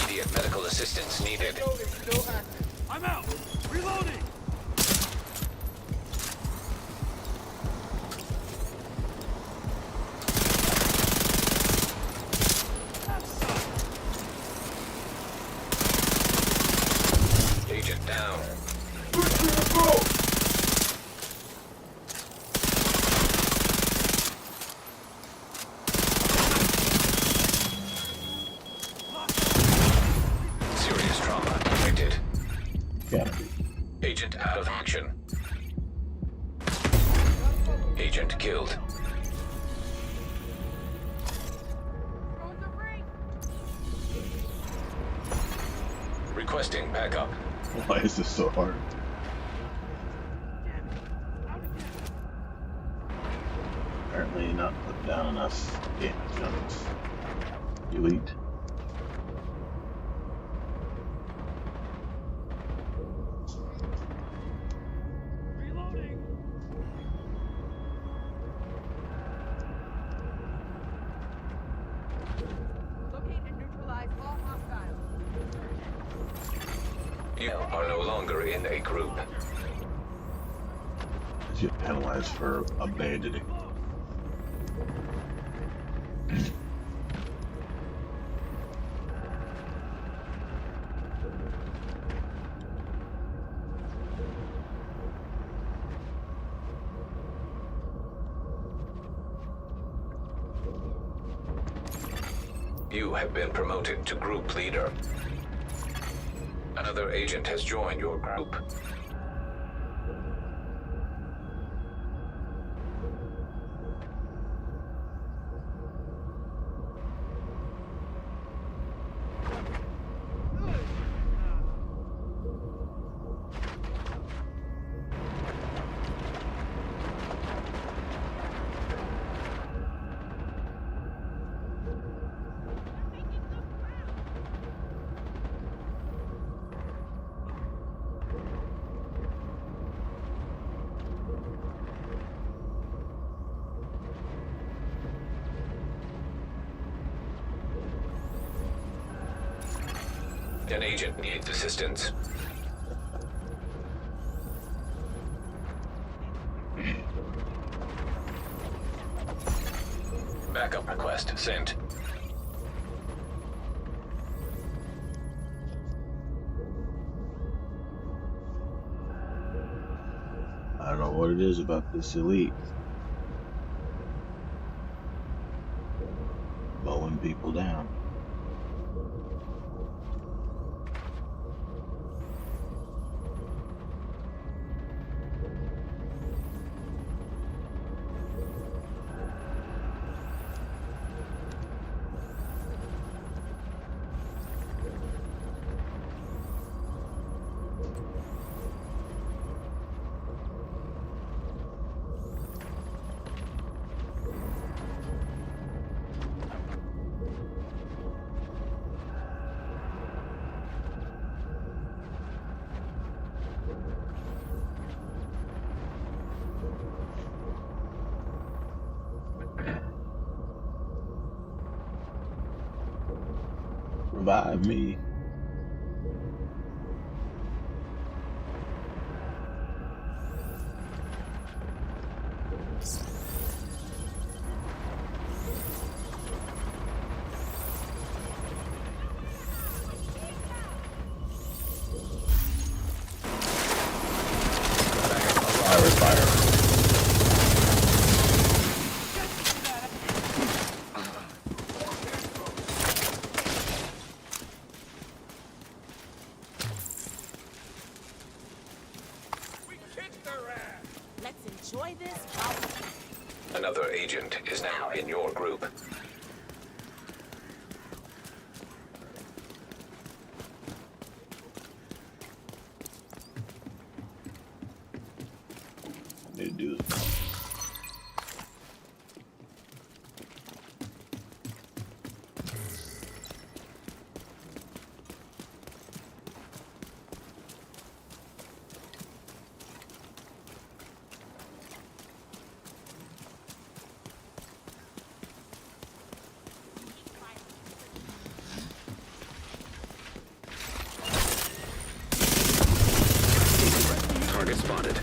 Immediate medical assistance needed. I'm out! Reloading! Agent down. Serious trauma detected. Gotta be. Agent out of action. Agent killed. Requesting backup. Why is this so hard? not put down enough damage on its elite. Locate and neutralize all hostiles. You are no longer in a group. You get penalized for abandoning. You have been promoted to group leader. Another agent has joined your group. An agent needs assistance. Backup request sent. I don't know what it is about this elite. Mowing people down. Revive me. Let's enjoy this while we can. Another agent is now in your group. Need to do this. Target spotted.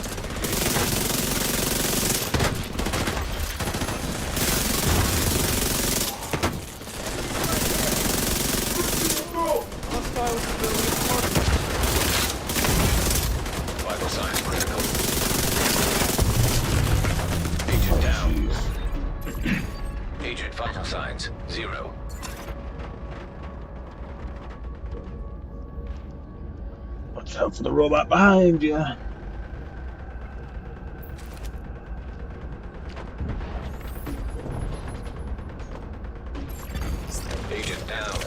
Vital signs critical. Agent down. Agent vital signs 0. Watch out for the robot behind you. Agent down.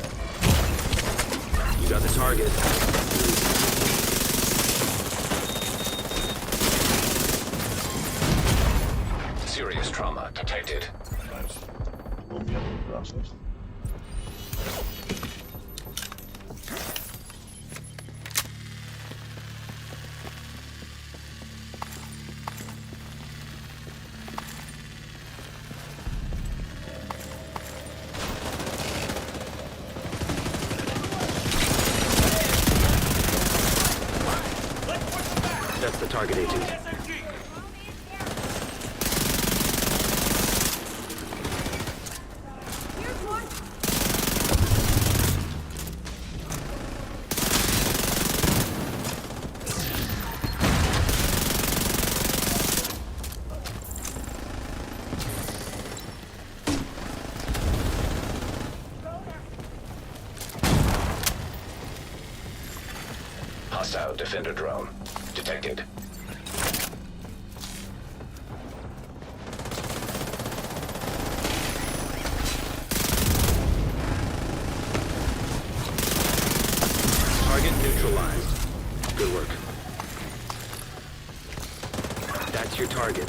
You got the target. Serious trauma detected. blow me up in the process. That's the target, Agent. Hostile defender drone detected. Target neutralized. Good work. That's your target.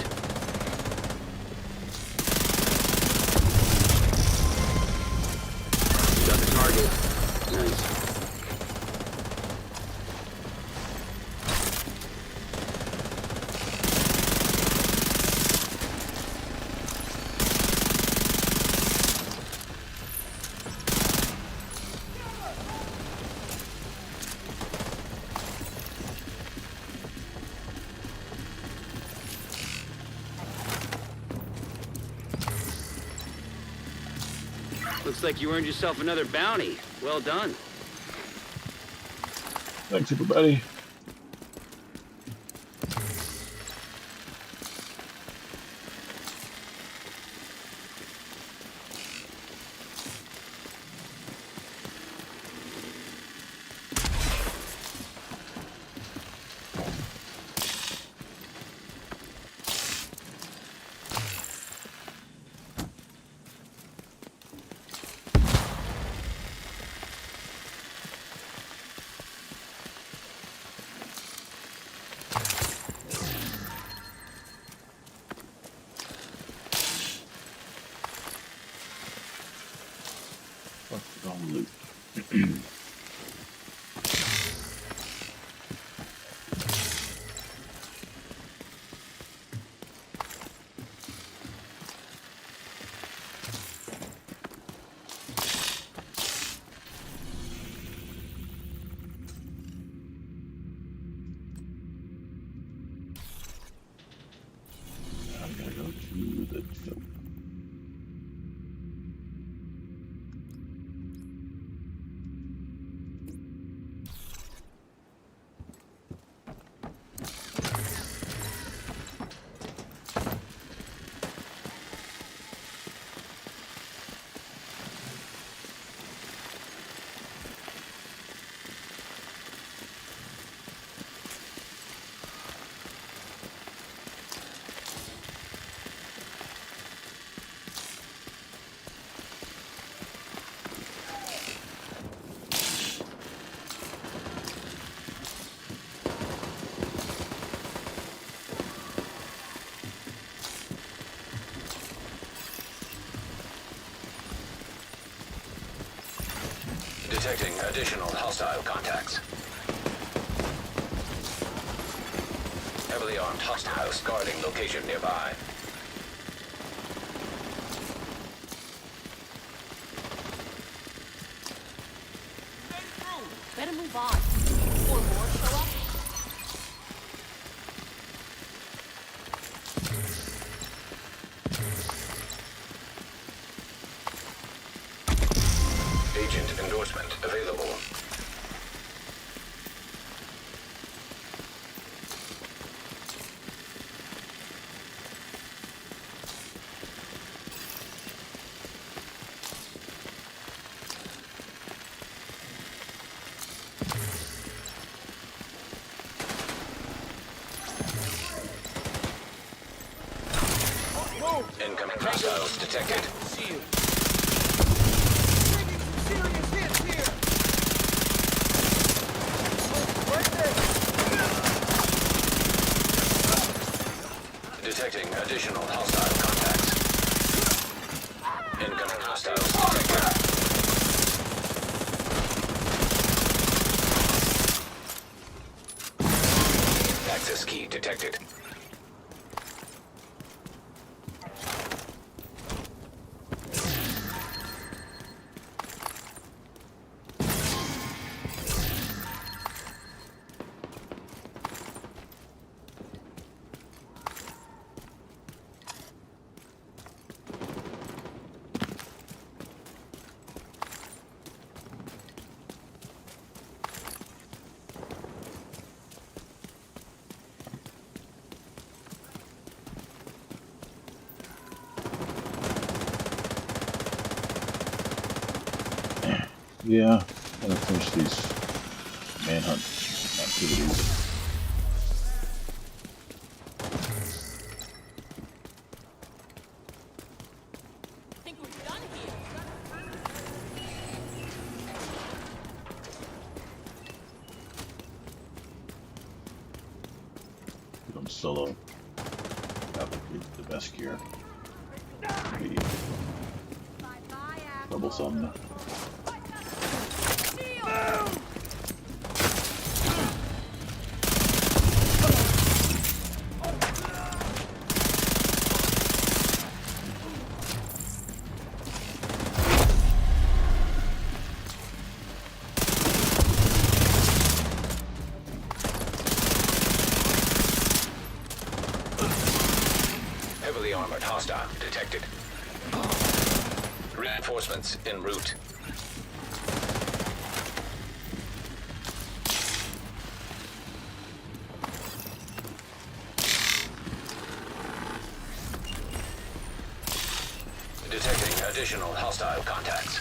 You got the target. Nice. Looks like you earned yourself another bounty. Well done. Thanks, everybody. Loot. I'm gonna go to the dope. Detecting additional hostile contacts. Heavily armed hostiles guarding location nearby. Better move on. Or more show up. Agent endorsement available. Incoming hostiles detected. See you. Detecting additional hostile contacts. Incoming hostiles detected. Access key detected. Yeah, gotta finish these manhunt activities. Get them solo. Got the best gear. Maybe troublesome. Heavily armored hostile detected. Reinforcements en route. Detecting additional hostile contacts.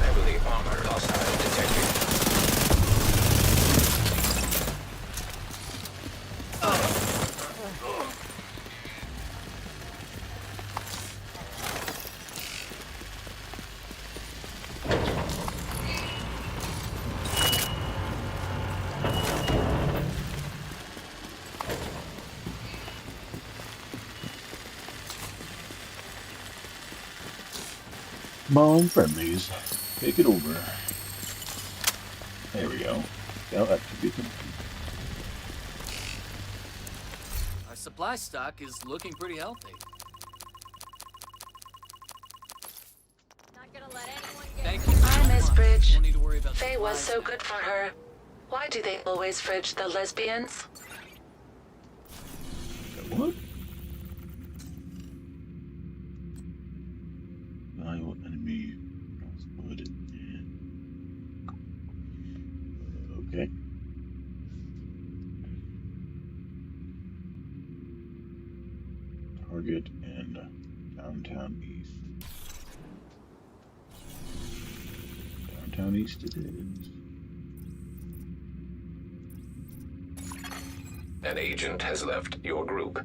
Heavily armored hostile detected. Come on, friendlies. Take it over. There we go. Scout activity complete. Our supply stock is looking pretty healthy. Not gonna let anyone get Thank you. Hi, Miss Bridge. Won't need to worry about Faye was supplies so good for her. Why do they always fridge the lesbians? What? Valuable enemy. Put it in. Okay. Target in downtown east. Downtown east it is. An agent has left your group.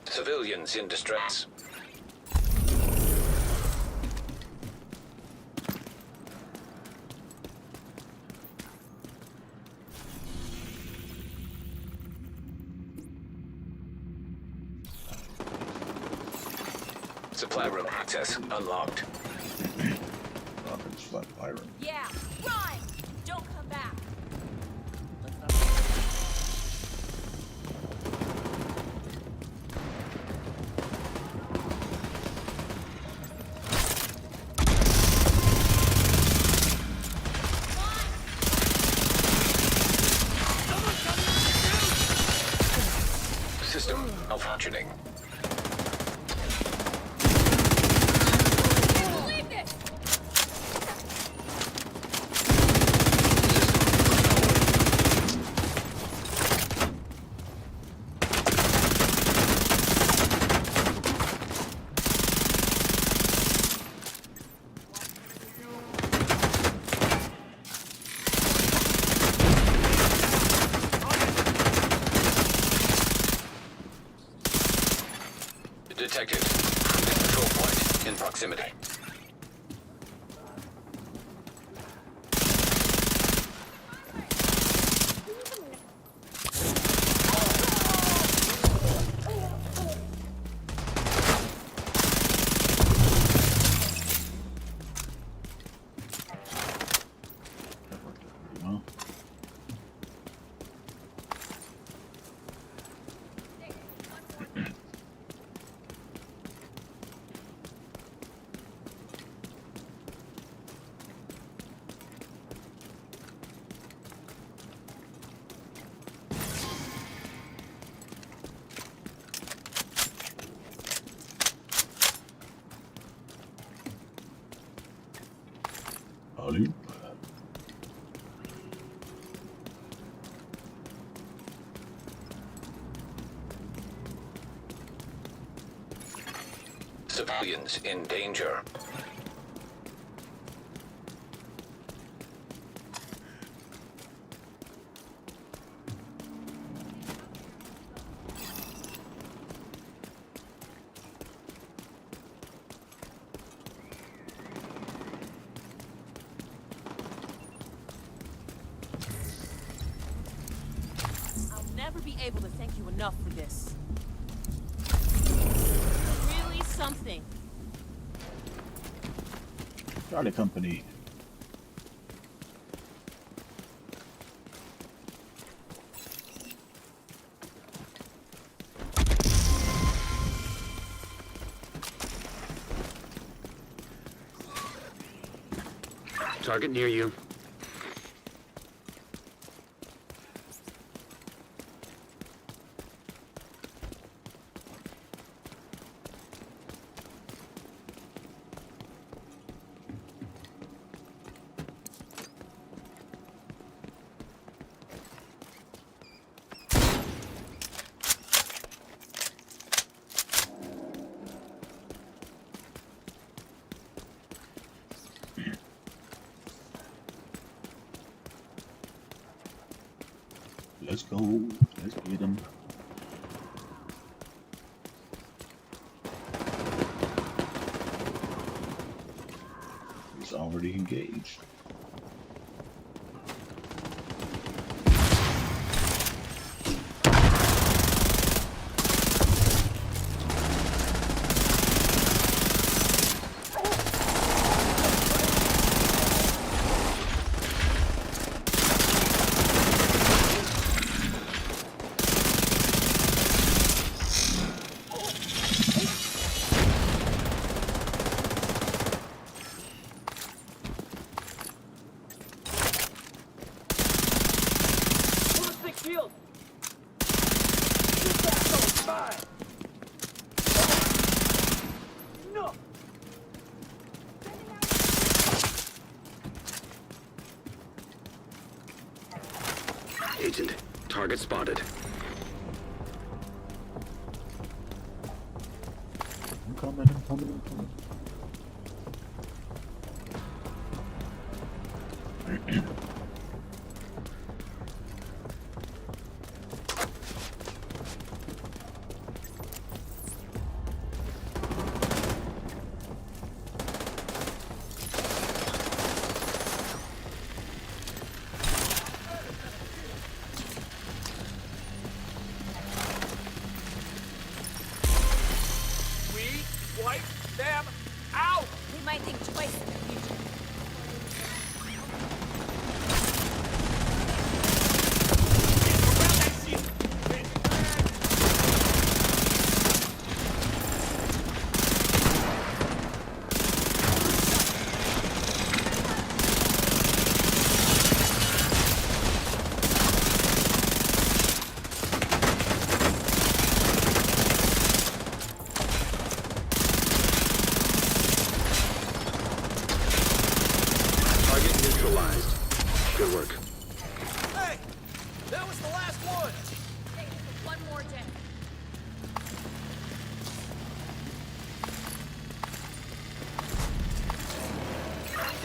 Civilians in distress. Supply room access unlocked. Supply room. Yeah, run! Don't come back. System malfunctioning. Detected. Control point in proximity. Alley. Civilians in danger. Never be able to thank you enough for this. Really something. Charlie Company. Target near you. Let's go. Let's get him. He's already engaged. Agent, target spotted. I'm coming. Wipe them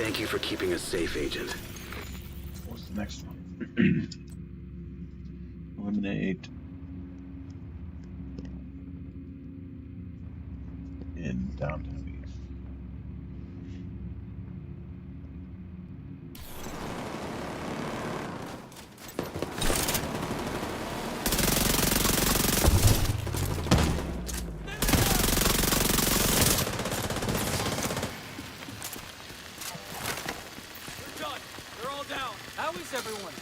Thank you for keeping us safe, Agent. What's the next one? Eliminate in downtown East. We're done. They're all down. How is everyone?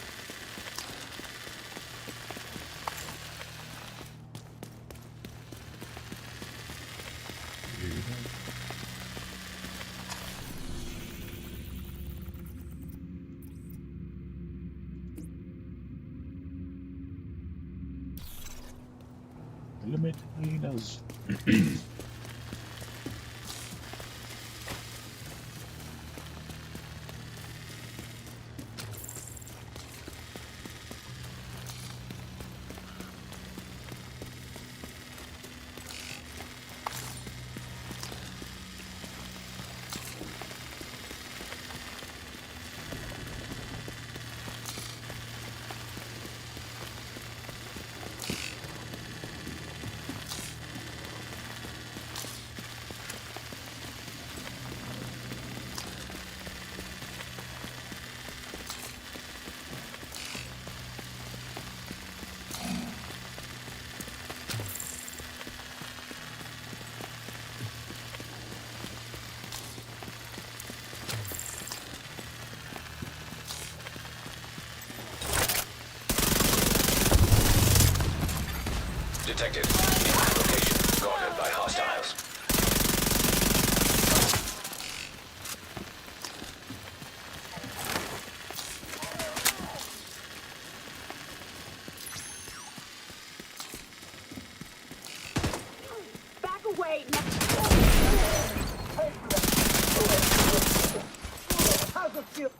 Eliminate hyenas. Detected. In my location. Guarded by hostiles. Back away. How's it feel?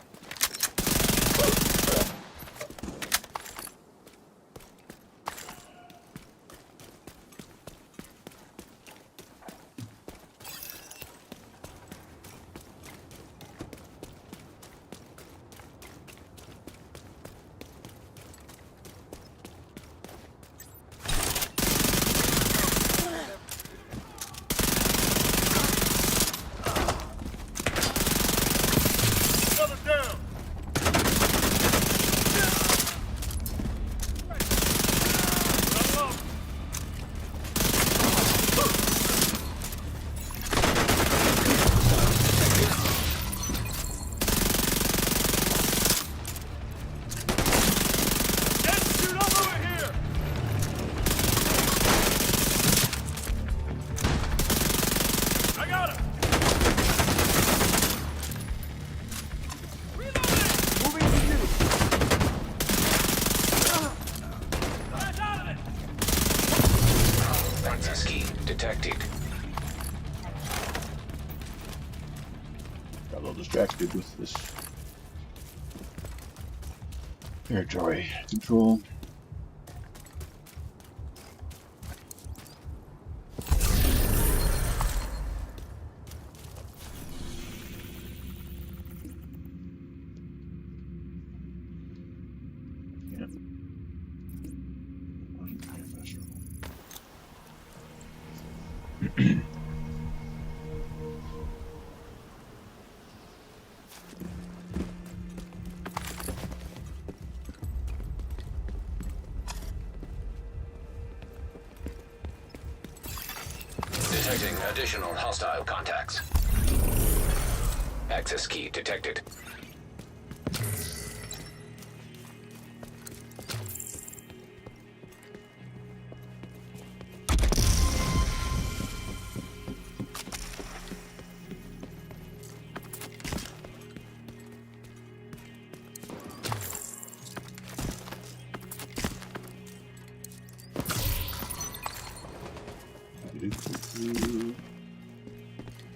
Detected. Got a little distracted with this territory control. Detecting additional hostile contacts. Access key detected.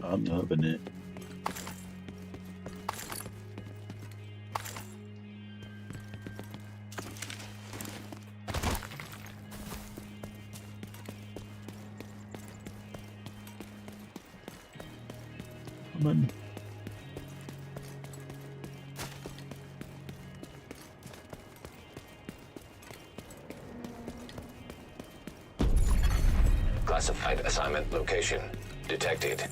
I'm loving it. Come on. Classified assignment location detected.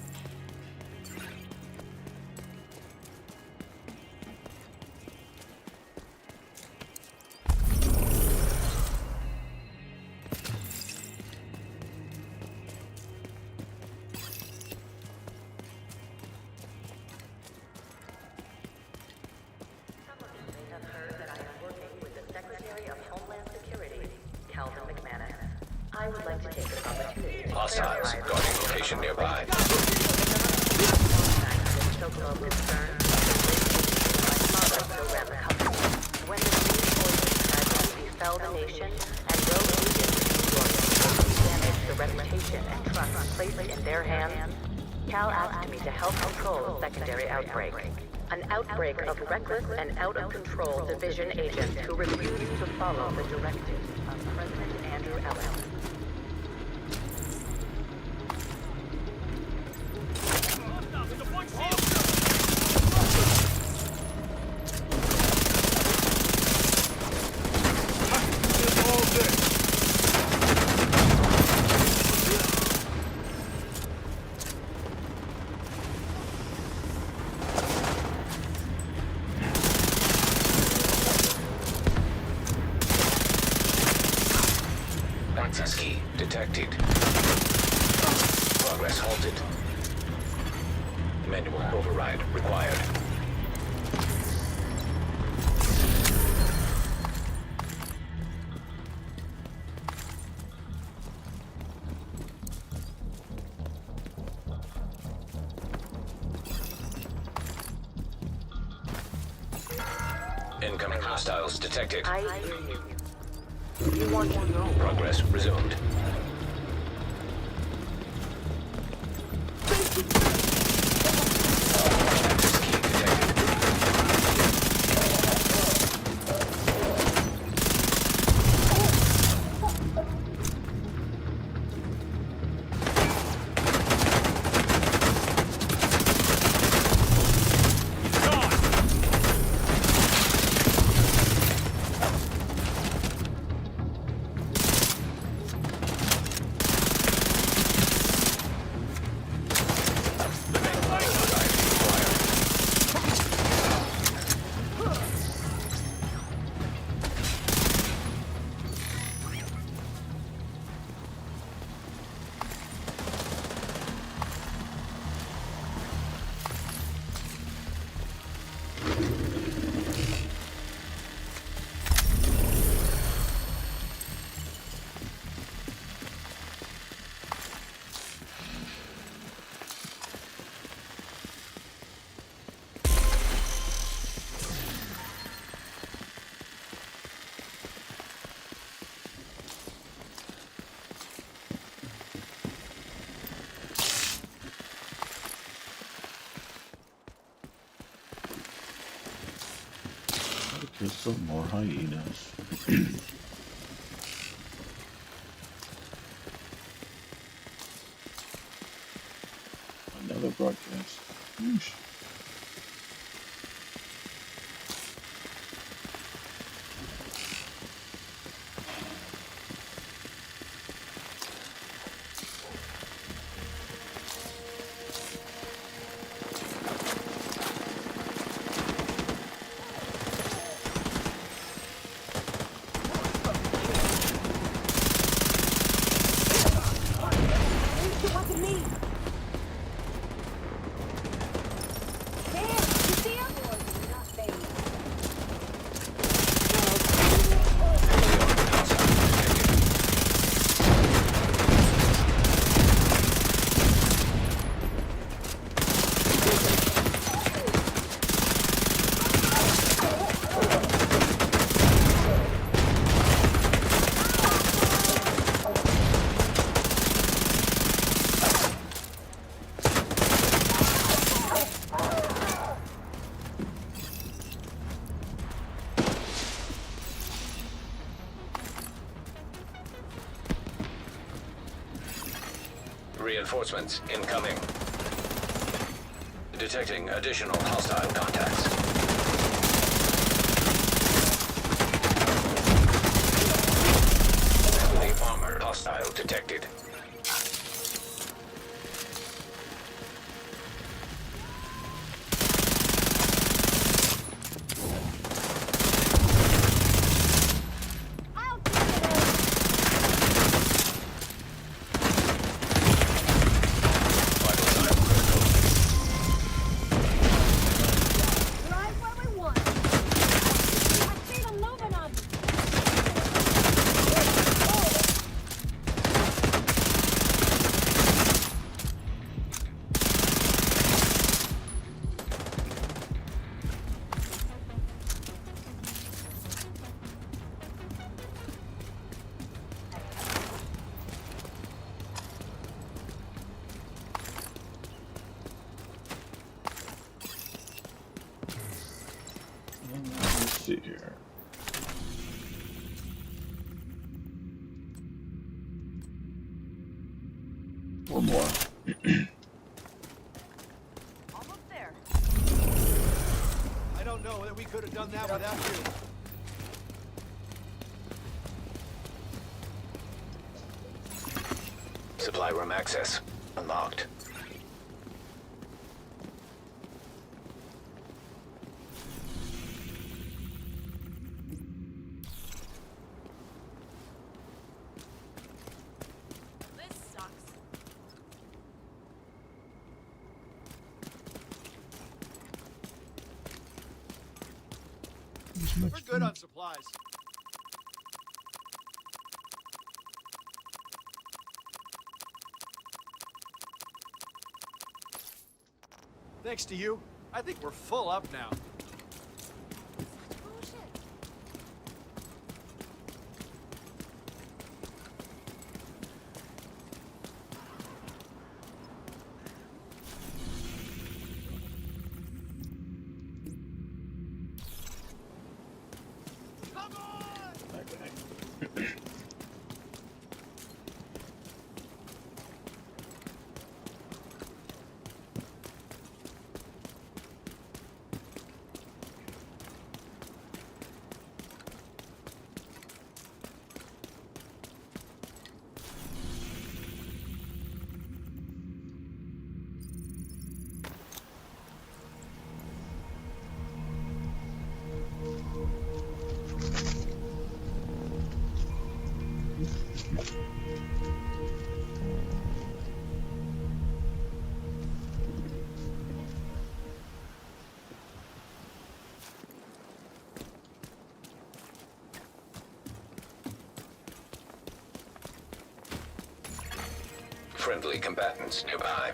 I would like to take this opportunity to Hostiles guarding location nearby. When the police forces tragedy befell the nation and rogue agents in New York damaged the reputation and trust placed in their hands, Cal asked me to help control a secondary outbreak. An outbreak of reckless and out-of-control division agents who refused to follow the directives of President Andrew Ellis. Access key detected. Progress halted. Manual override required. Incoming hostiles detected. I hear you. You want to know? Progress resumed. Kill some more hyenas. Another broadcast. Yeesh. Reinforcements incoming. Detecting additional hostile contacts. Heavily armored hostile detected. One more. Almost there. I don't know that we could have done that without you. Supply room access unlocked. This sucks. We're good on supplies. Thanks to you, I think we're full up now. Friendly combatants nearby.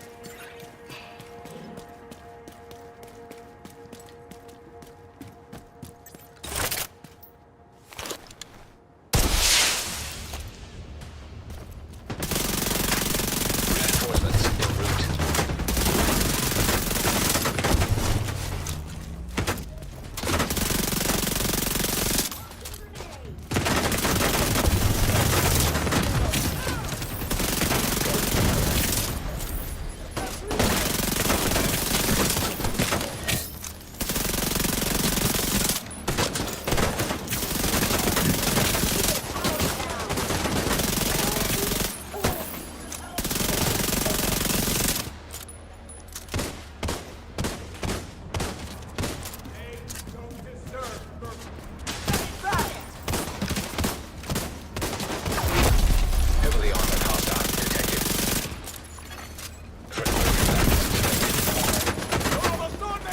Reinforcements en route. Heavily armored hostile detected. Friendly combatants detected. Almost on me!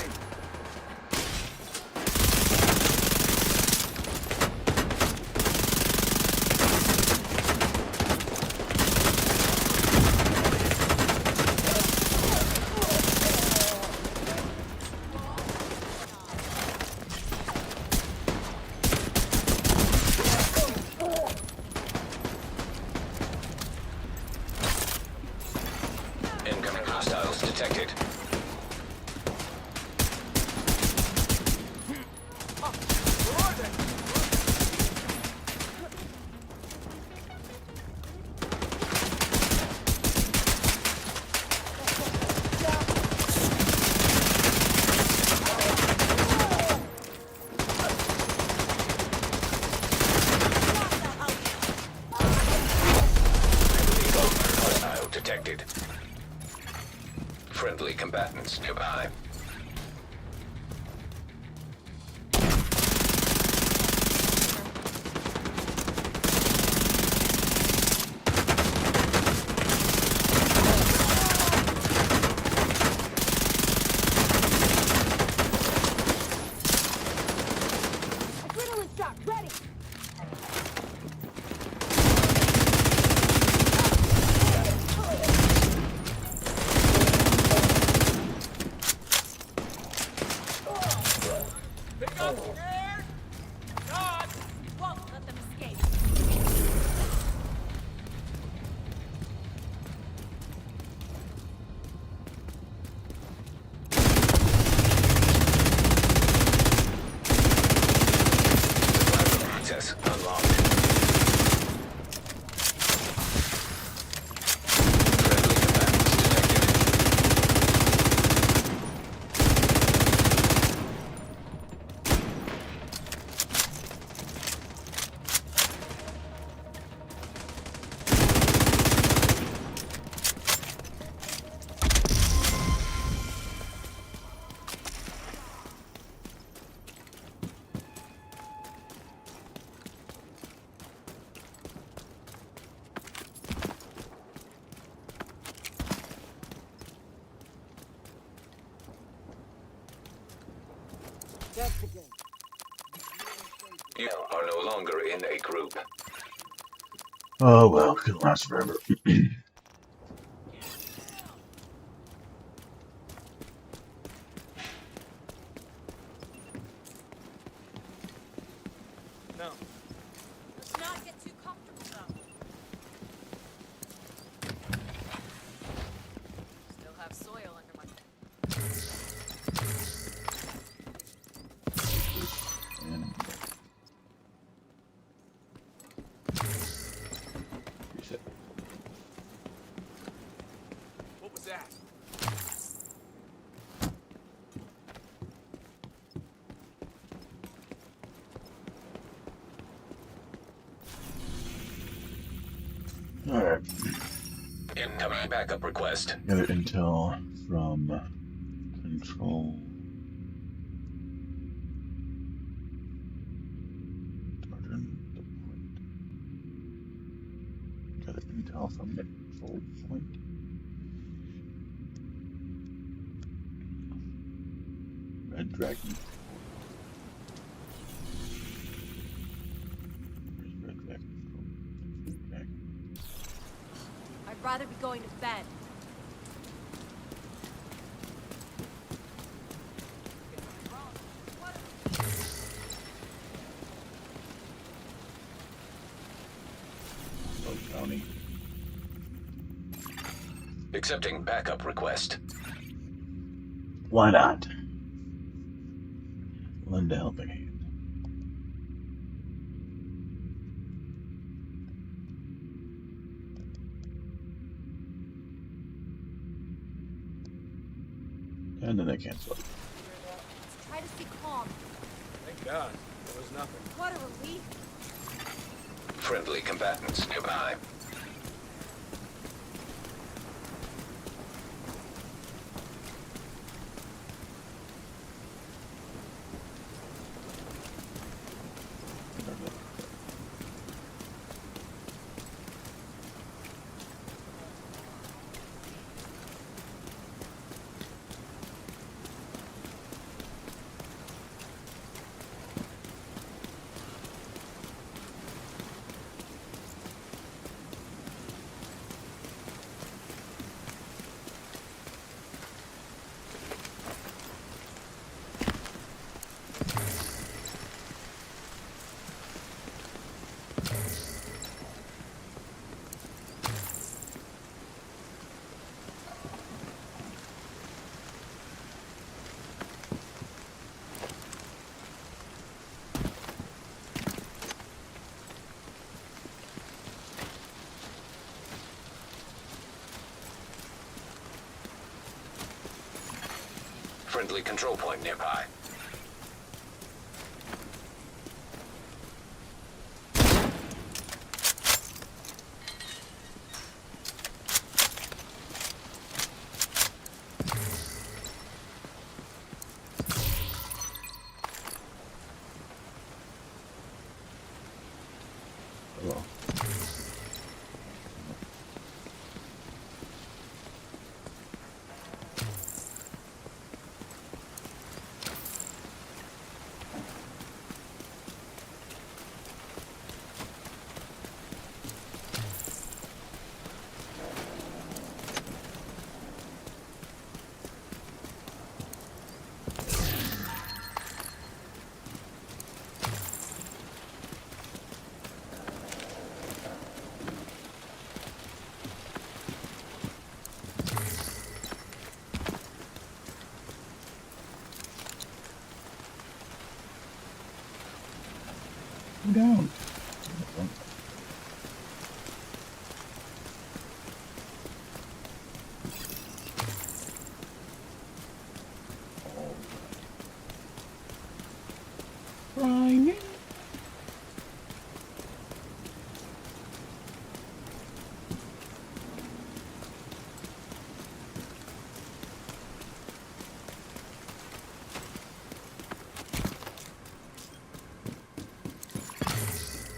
Incoming hostiles detected. Where are they? Hostile detected. Friendly combatants nearby. Adrenaline shot, ready! You are no longer in a group. Oh well, couldn't last forever. No. Let's not get too comfortable, though. Still have soil under my... Reset. What was that? Alright. Incoming backup request. Gather intel from control. Sergeant deployed. Gather intel from the control point. Red Dragon. Where's Red Dragon? Red Dragon. I'd rather be going to bed. Oh, County. Accepting backup request. Why not? Lend a helping hand. And then they cancel it. Let's try to stay calm. Thank God. There was nothing. What a relief. Friendly combatants nearby. Friendly control point nearby. Hello. Go down. Brian.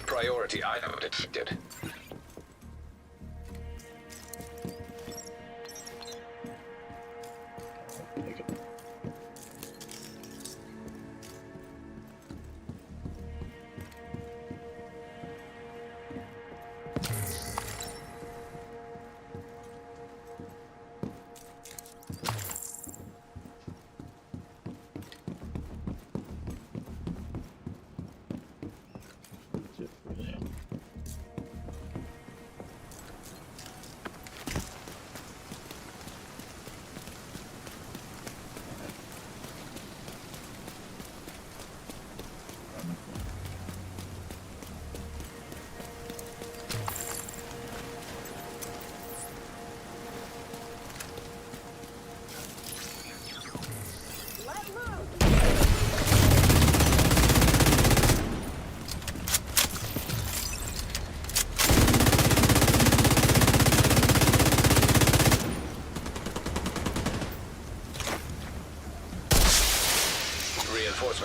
Priority item detected.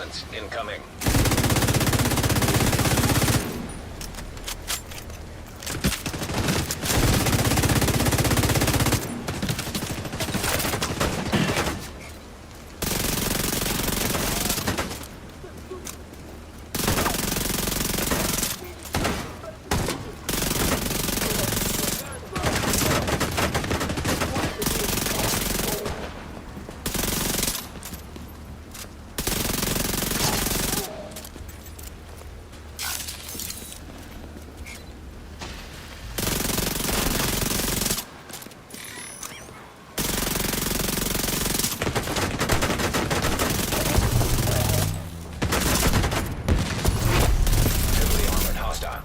reinforcements incoming.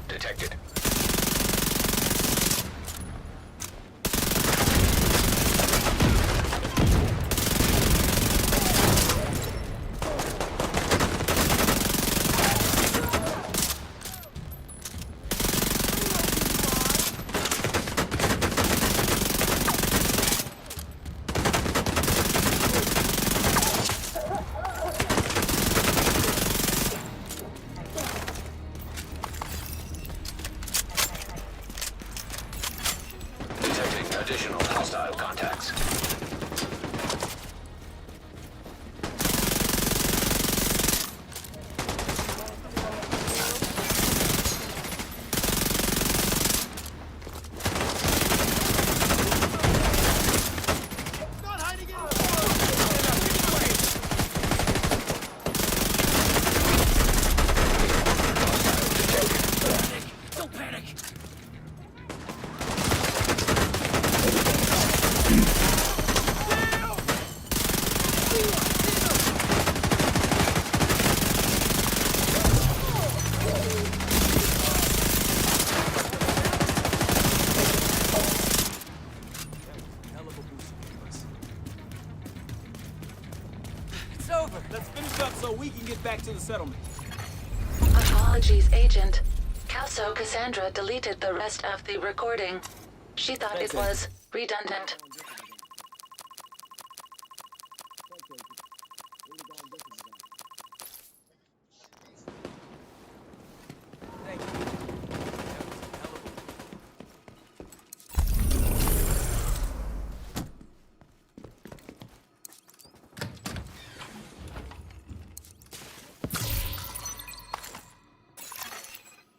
Detected. Additional hostile contacts. Don't panic. It's over. Let's finish up so we can get back to the settlement. Apologies, Agent. Calso Cassandra deleted the rest of the recording. She thought it was redundant.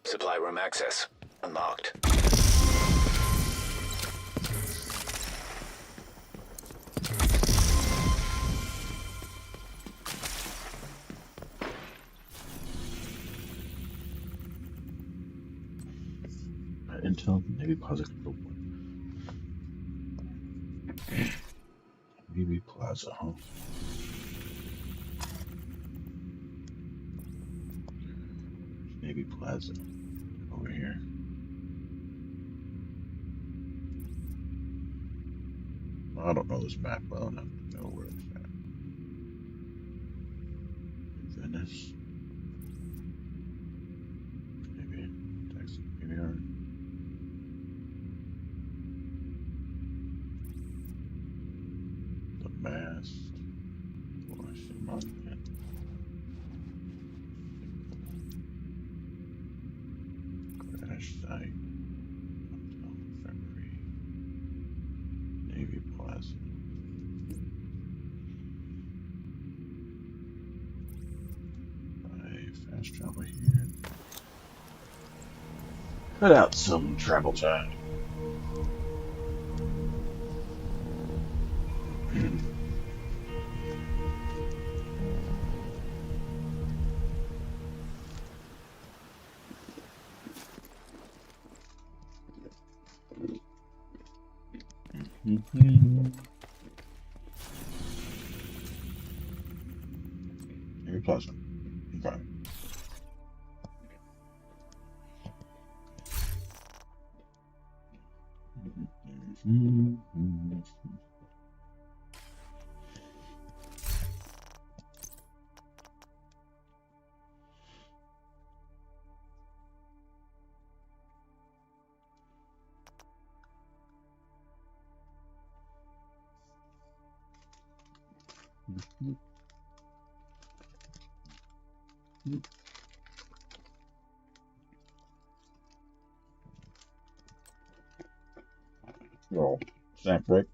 Supply room access unlocked. Intel Navy Plaza Control. Navy Plaza, huh? Navy Plaza over here. I don't know this map well enough to know where it's at. Venice. Maybe Texas, maybe the mast. Washington Monument. Crash site. Hotel Infirmary. Navy Plaza. Fast travel here. Cut out some travel time. Very pleasant. Okay. Oh, snap break.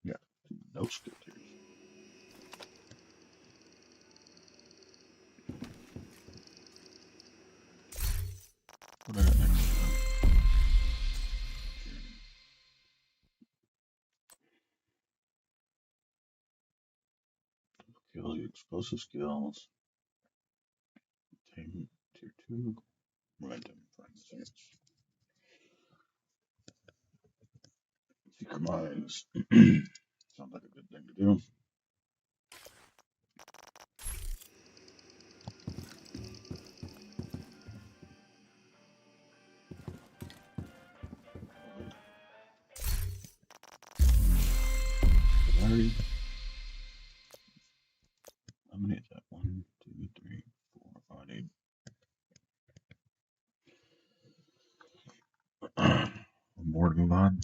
Yeah, no stickers. What I got next? Kill the explosive skills. Team tier 2. Momentum friends. Secret mines. Sounds like a good thing to do. Alright. How many is that? 1, 2, 3, 4. Oh, I need one more to move on.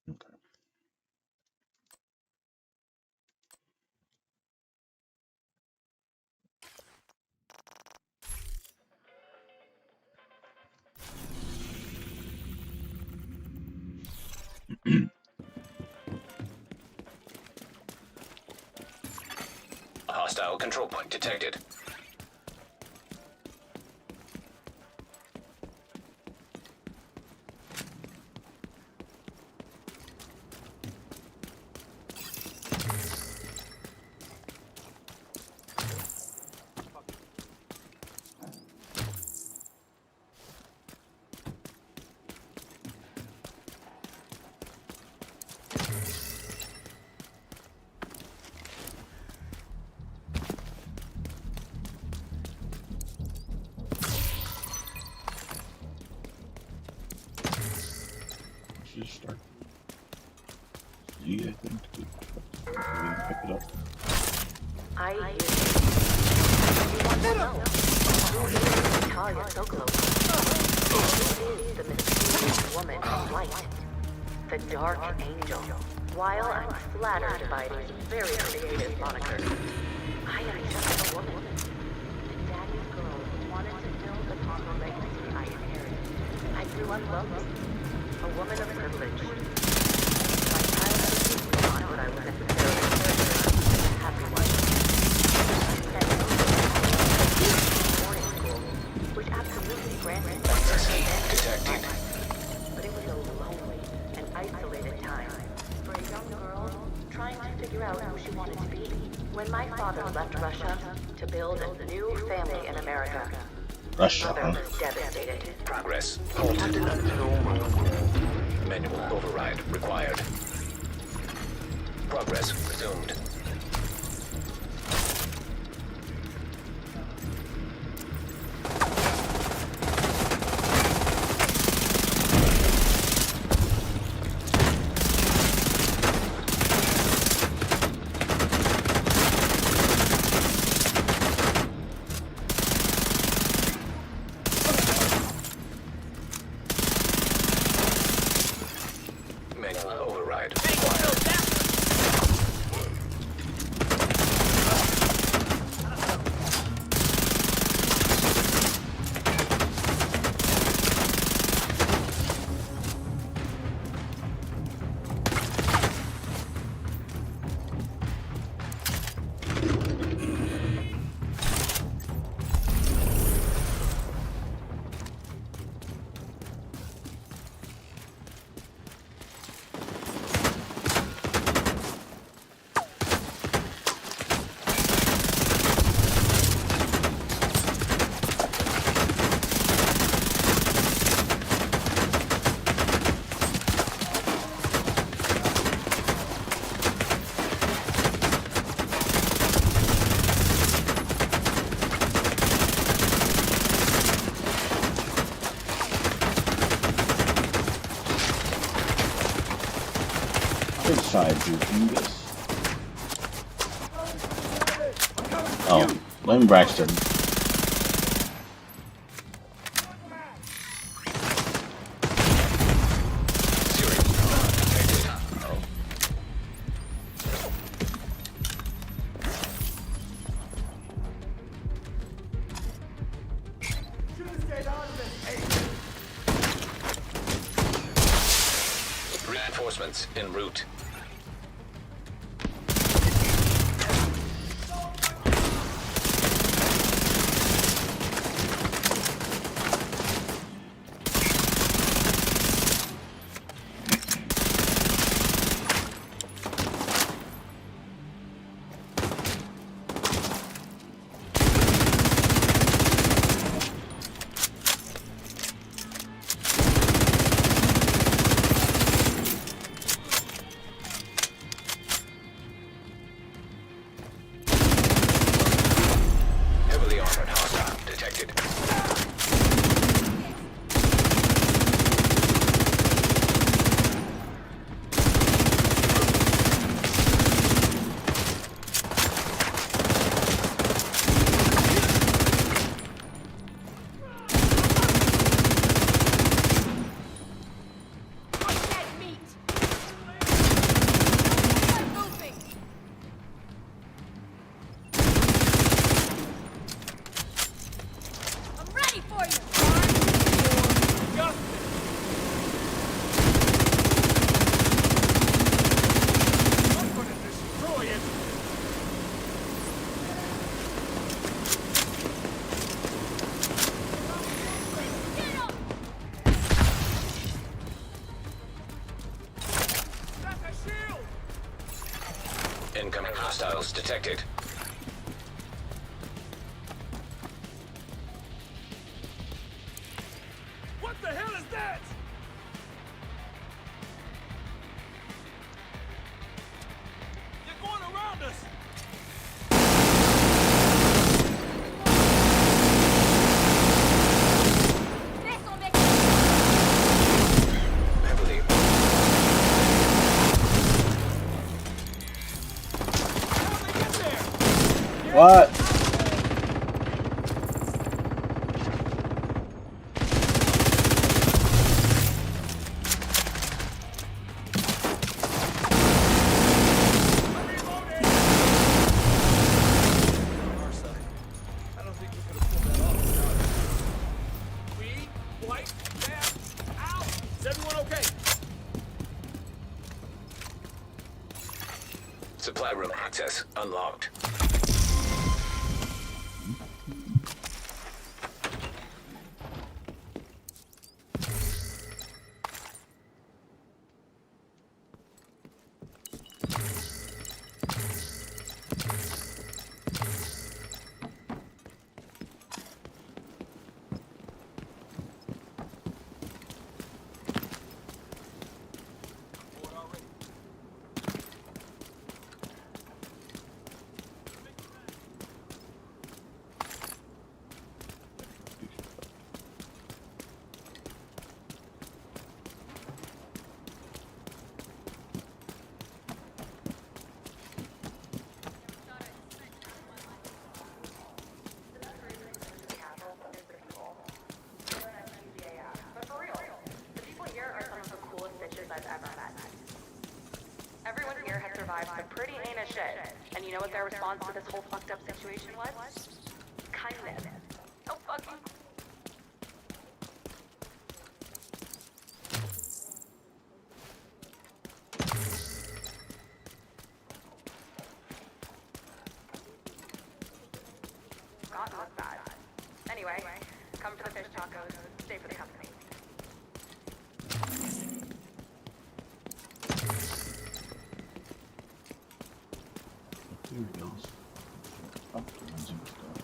Okay. A hostile control point detected. Just start. Yeah, I think to pick it up. I want to know who is Natalia Sokolow? Who is the mysterious woman in white? The Dark Angel. While I'm flattered by these very creative monikers, I am just a woman. The daddy's girl who wanted to build upon the legacy I inherited. I grew up lonely. A woman of privilege. My childhood was not what I was necessarily a happy one. I spent boarding school, which absolutely granted me Detected. but it was a lonely and isolated time for a young girl trying to figure out who she wanted to be. When my father left Russia to build a new family in America, Russia, my mother was devastated. Progress halted. Manual override required. Progress resumed. Manual override required. Judas. Oh, Lynn Braxton. Reinforcements en route. Heavily armored hostile detected. I'm ready for you. Incoming hostiles detected. What the hell is that? They're going around us. This'll make Heavily What? I don't think we could have pulled that off. We wiped that out. Is everyone okay? supply room access unlocked. Everyone here has survived some pretty heinous shit. And you know what their response to this whole fucked up situation was? Kindness. Oh, fuck you. God, was bad. Anyway, come to the fish tacos. Stay for the company. Here it goes. Up to the zoo stuff.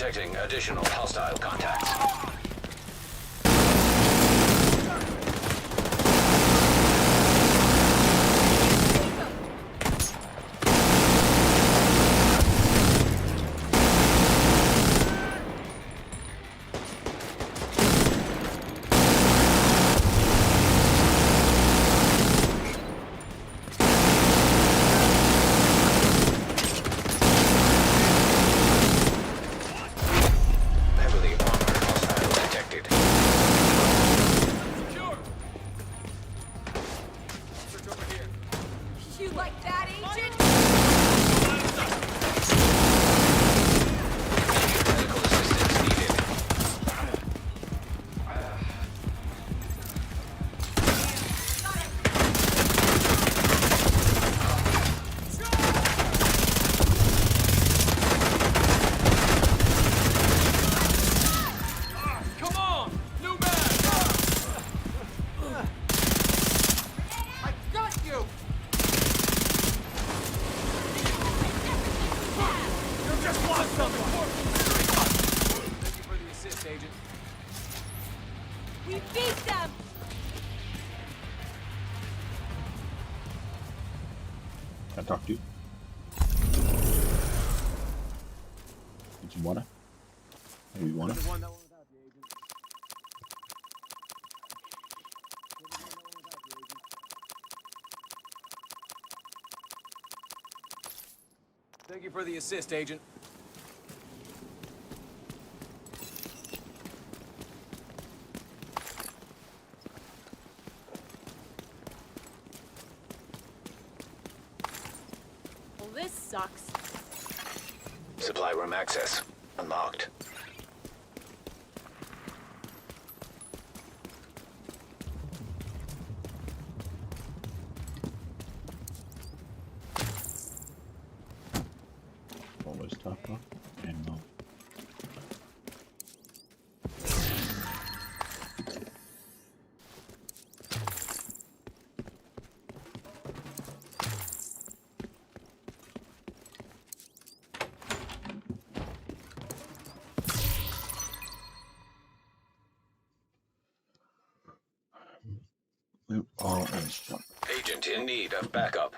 Detecting additional hostile contacts. You like that, Agent? Come on! New man! I got you! You just lost someone! Thank you for the assist, Agent. We beat them! Can I talk to you? Did you wanna? Maybe you wanna? Thank you for the assist, Agent. Well, this sucks. Supply room access unlocked. Always top up and no. Loot all and jump. Agent in need of backup.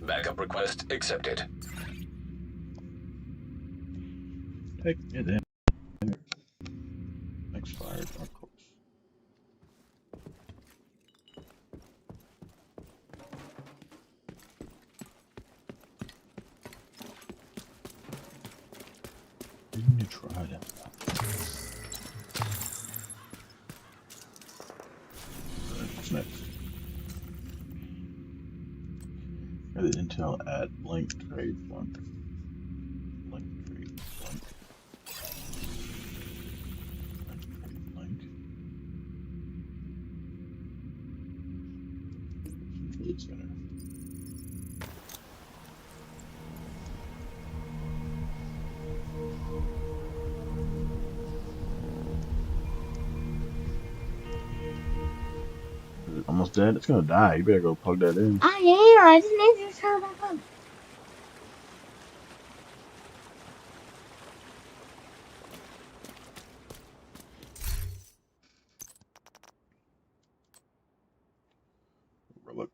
Backup request accepted. Take it in. Expired, of course. Didn't you try that? What's next? The intel at link trade fund. Link trade fund. Link. Food center. Is it almost dead? It's gonna die. You better go plug that in. I am. I just need to turn back on. Robot.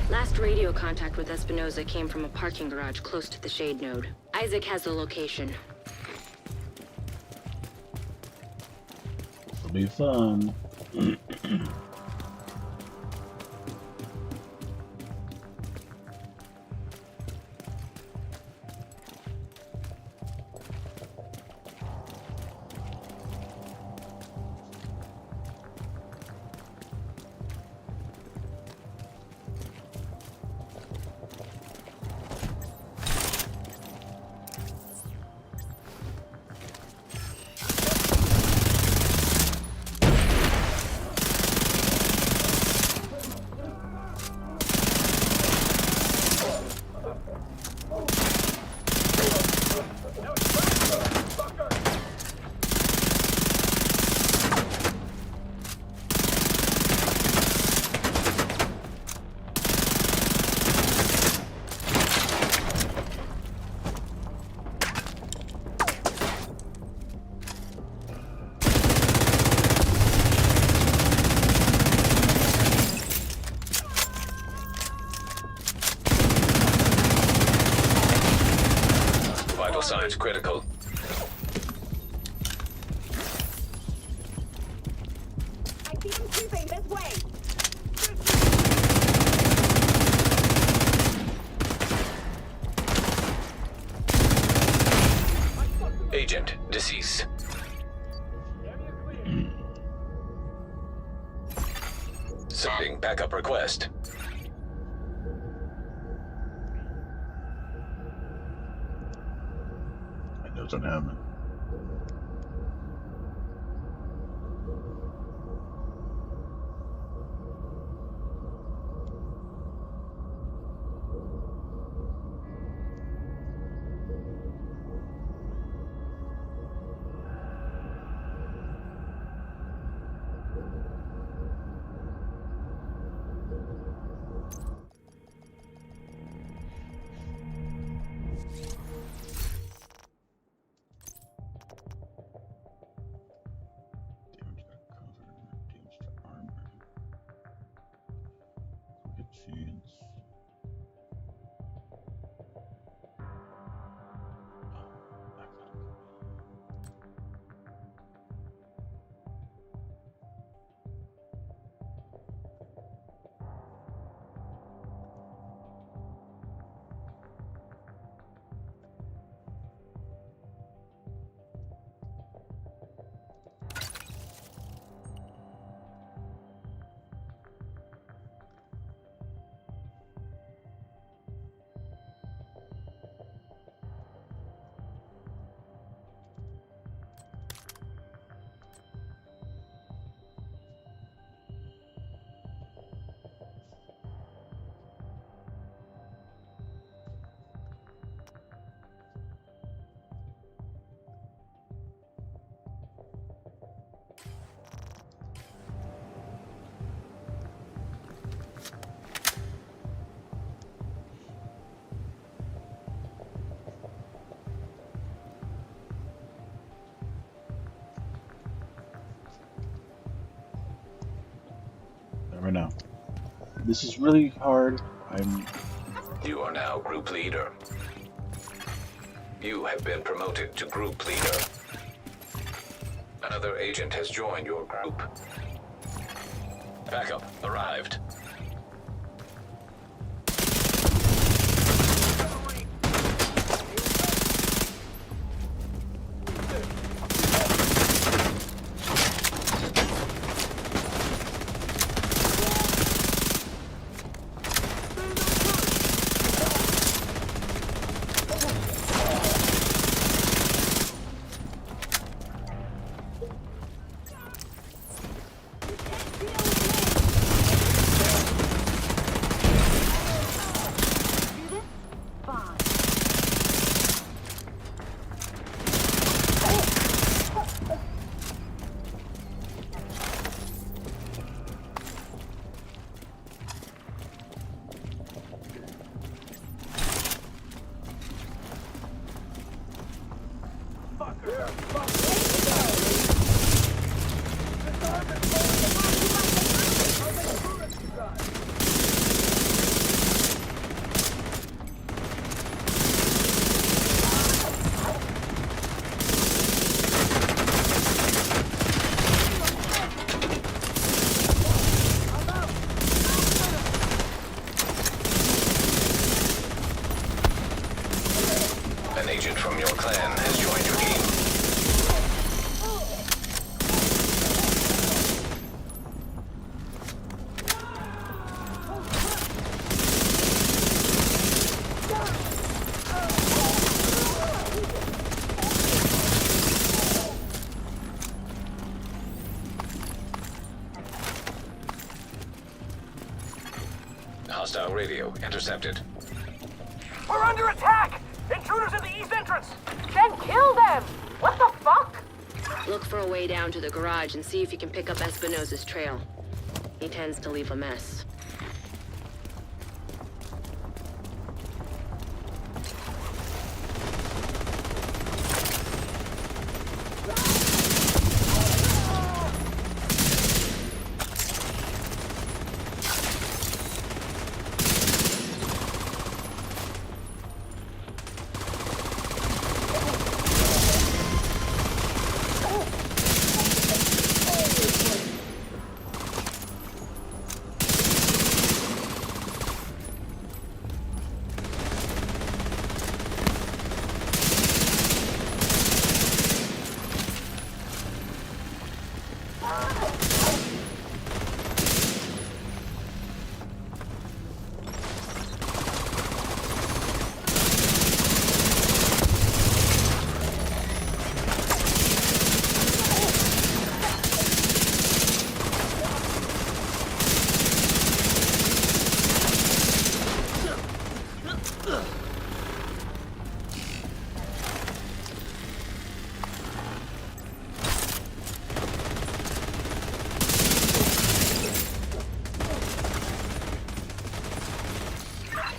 Last radio contact with Espinosa came from a parking garage close to the Shade Node. Isaac has the location. This'll be fun. Vital signs critical. I see them creeping this way. Agent deceased. Sending backup request. It doesn't happen. Right now. This is really hard. You are now group leader. You have been promoted to group leader. Another agent has joined your group. Backup arrived. Hostile radio intercepted. We're under attack! Intruders in the east entrance! Then kill them! What the fuck? Look for a way down to the garage and see if you can pick up Espinosa's trail. He tends to leave a mess.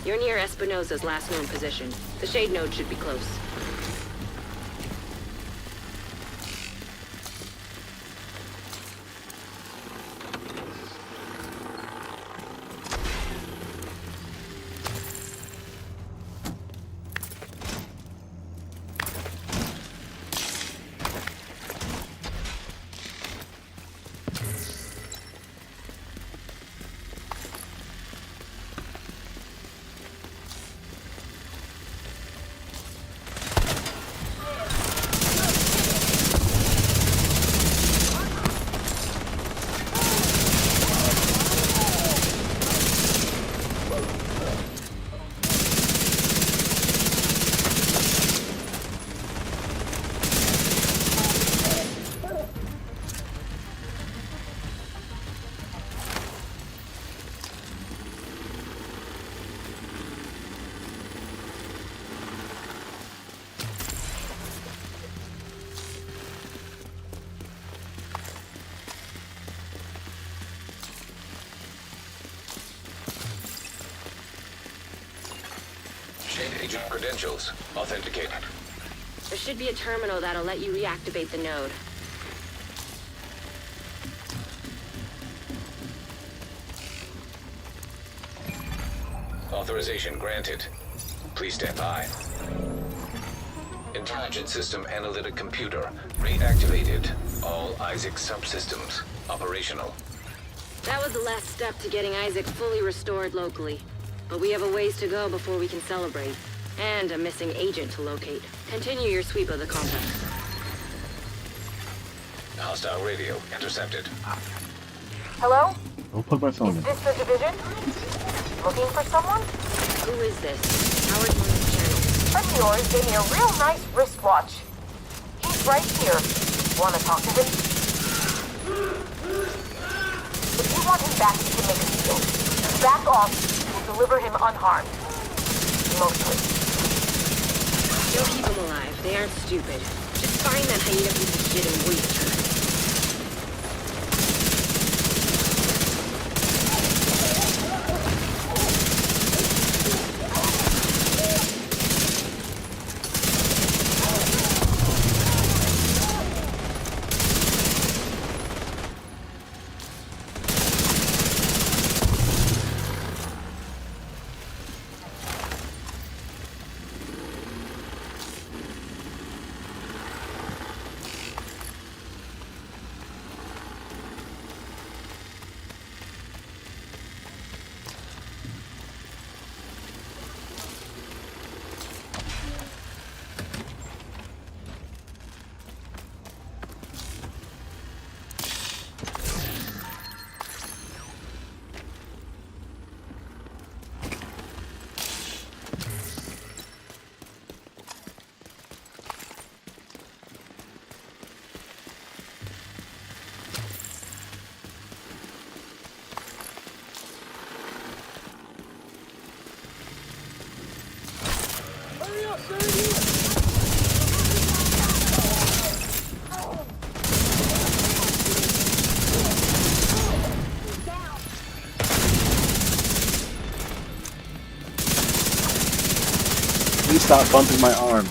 You're near Espinosa's last known position. The shade node should be close. Agent credentials authenticated. There should be a terminal that'll let you reactivate the node. Authorization granted. Please stand by. Intelligent System Analytic Computer reactivated. All Isaac subsystems operational. That was the last step to getting Isaac fully restored locally. But we have a ways to go before we can celebrate. And a missing agent to locate. Continue your sweep of the complex. Hostile radio intercepted. Hello? Don't plug my phone Is in. this the division? Looking for someone? Who is this? Howard's on the channel. Friend of yours gave me a real nice wristwatch. He's right here. Want to talk to him? If you want him back, you can make a deal. Back off, we'll deliver him unharmed. Mostly. You'll keep them alive. They aren't stupid. Just find that hyena piece of shit and waste her. stop bumping my arm.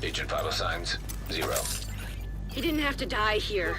Agent vital signs, 0. He didn't have to die here.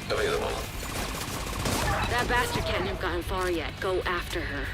Available. That bastard can't have gotten far yet. Go after her.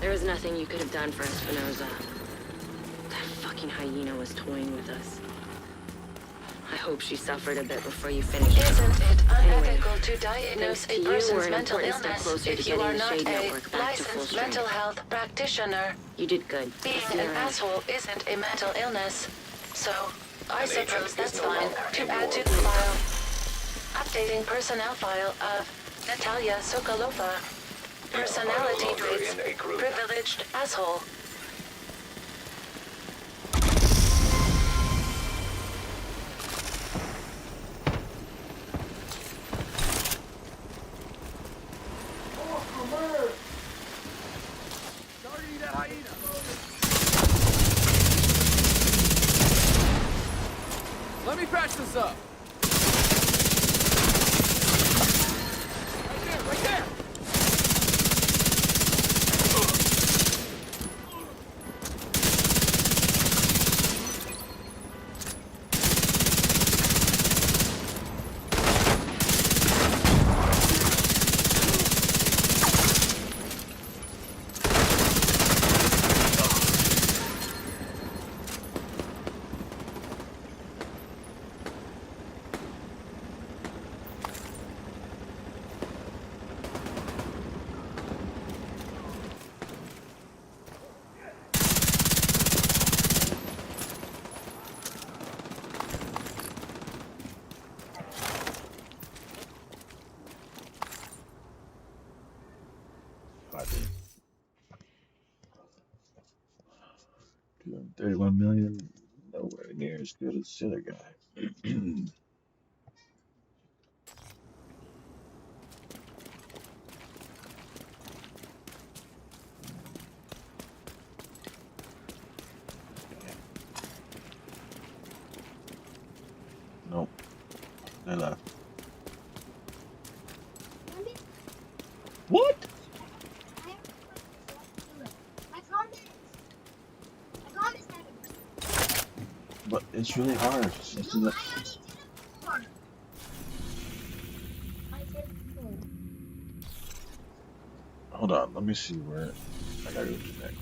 There was nothing you could have done for Espinosa. That fucking hyena was toying with us. I hope she suffered a bit before you finished her Isn't off. it Anyway, unethical to diagnose thanks to a you, we're person's an mental important step illness closer to if you getting are the not Shade a Network back to full licensed strength. mental health practitioner? You did good. Being See you an around. asshole isn't a mental illness, so I An agent suppose is that's no fine longer to in add your to the group. file. Updating personnel file of Natalia Sokolova. Personality longer traits, in a group. privileged asshole. Let me patch this up. Right there. $31 million, nowhere near as good as the other guy. Nope, they left. What? But it's really hard. It's in the... Hold on, let me see where I gotta go to next.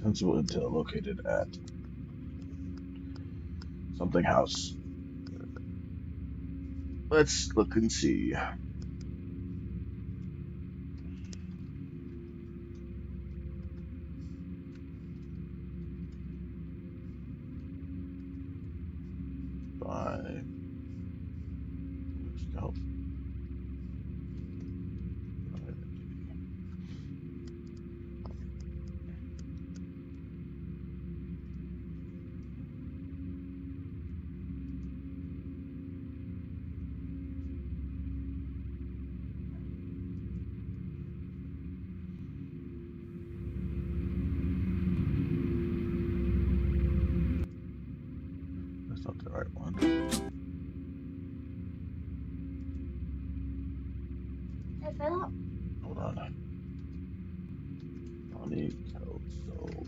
Sensible intel located at something house. Let's look and see. Five. Scout. That's not the right one. Hold on. Bonnie Kelso.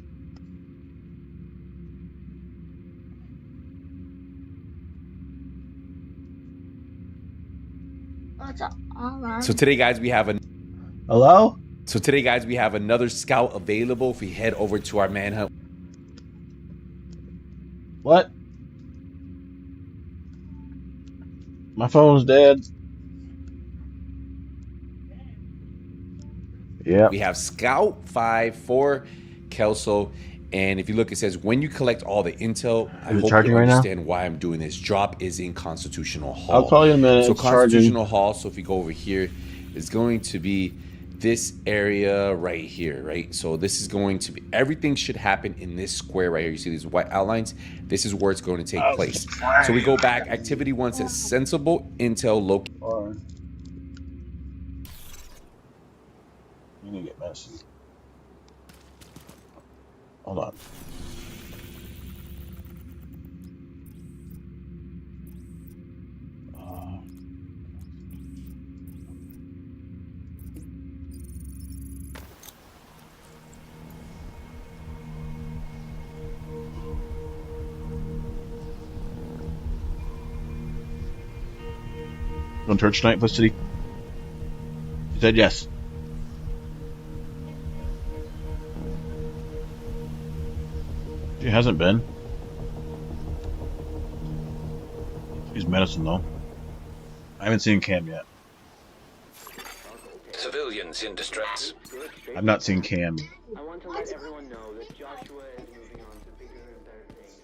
So today, guys, we have Hello? So today, guys, we have another scout available if we head over to our manhunt. What? My phone's dead. Yeah. We have Scout 5 for Kelso. And if you look, it says, when you collect all the intel, I Is it hope charging you right now? understand why I'm doing this. Drop is in Constitutional Hall. I'll call you in a minute. So It's charging. Constitutional Hall, so if you go over here, is going to be this area right here, right? So this is going to be, everything should happen in this square right here. You see these white outlines? This is where it's going to take place. So we go back. Activity 1 says sensible intel located. You need to get messy. Hold on. Going to church tonight, Plus City? She said yes. She hasn't been. He's medicine though. I haven't seen Cam yet. Civilians in distress. I've not seen Cam. I want to let everyone know that Joshua is moving on to bigger and better things.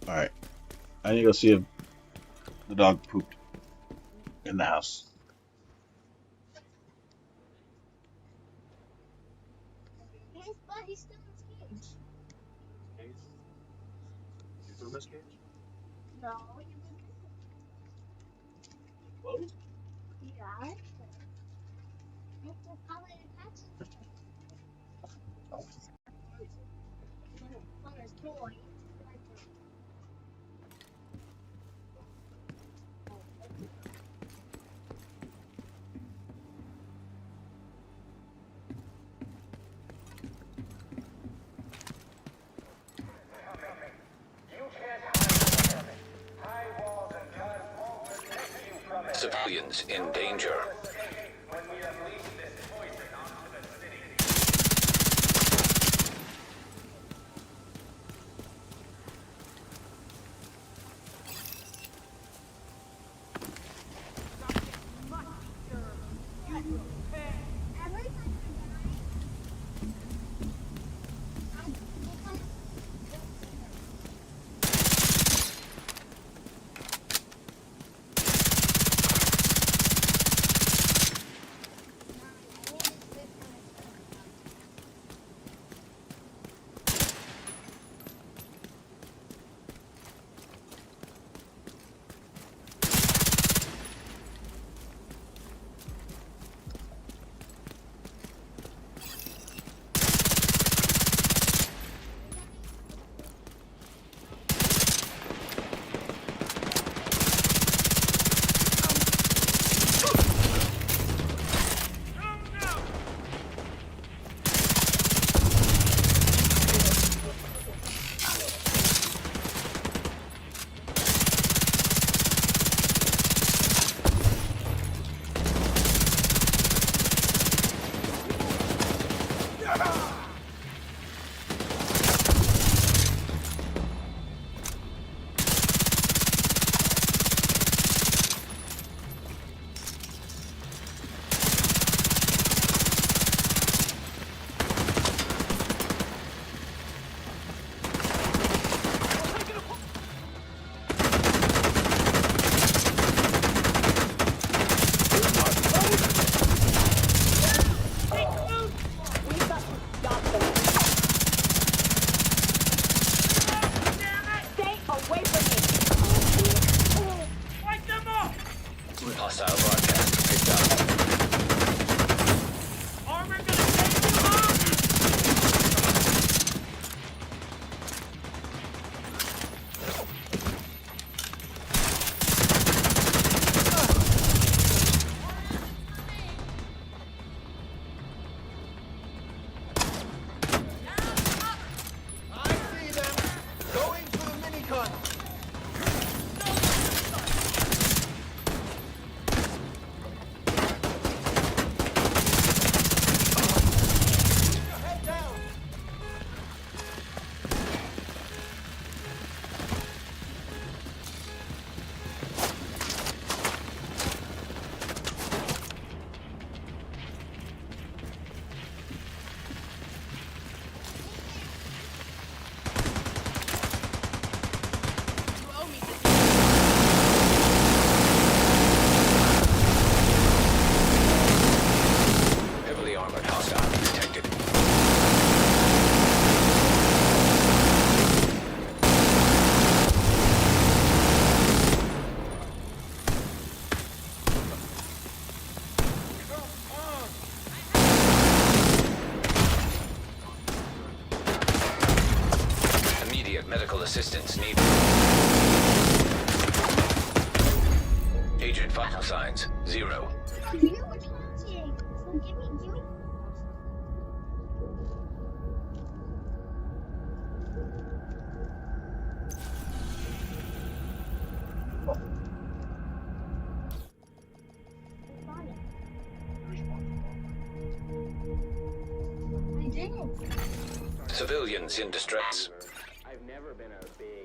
Alright. I need to go see if the dog pooped in the house. He's still in his cage. You still in this cage? No, Hello? yeah. Probably attached. On his toy. Civilians in danger. Hostile broadcast picked up. Armor gonna take you out! I see them going for the minigun. Heavily armored hostile detected. Immediate medical assistance needed. Agent vital signs 0. Civilians in distress. I've never been a big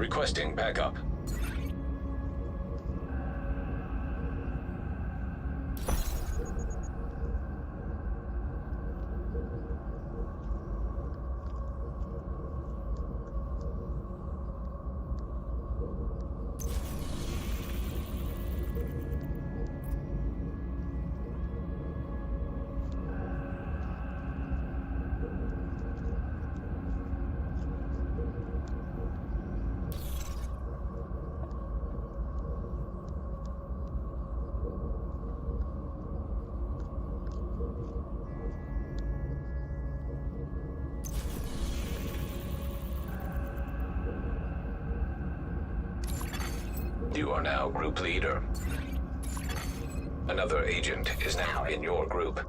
Requesting backup. You are now group leader. Another agent is now in your group.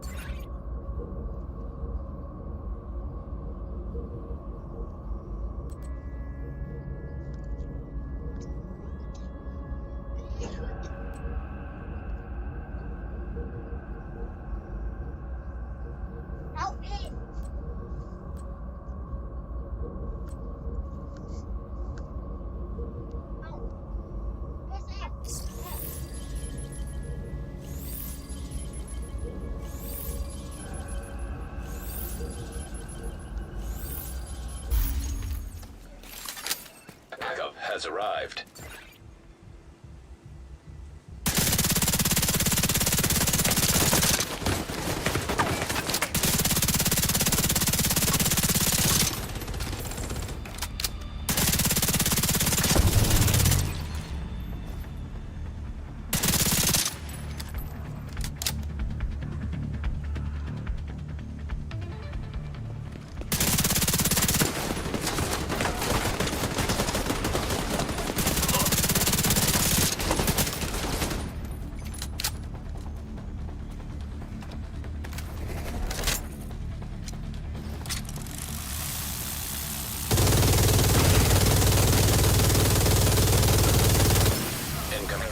Backup has arrived.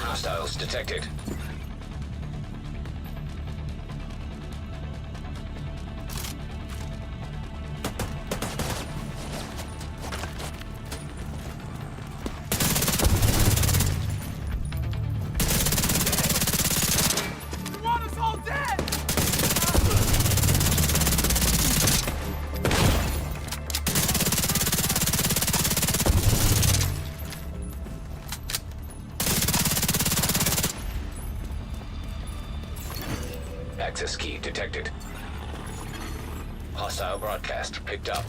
Hostiles detected. You want us all dead? Access key detected. Hostile broadcast picked up.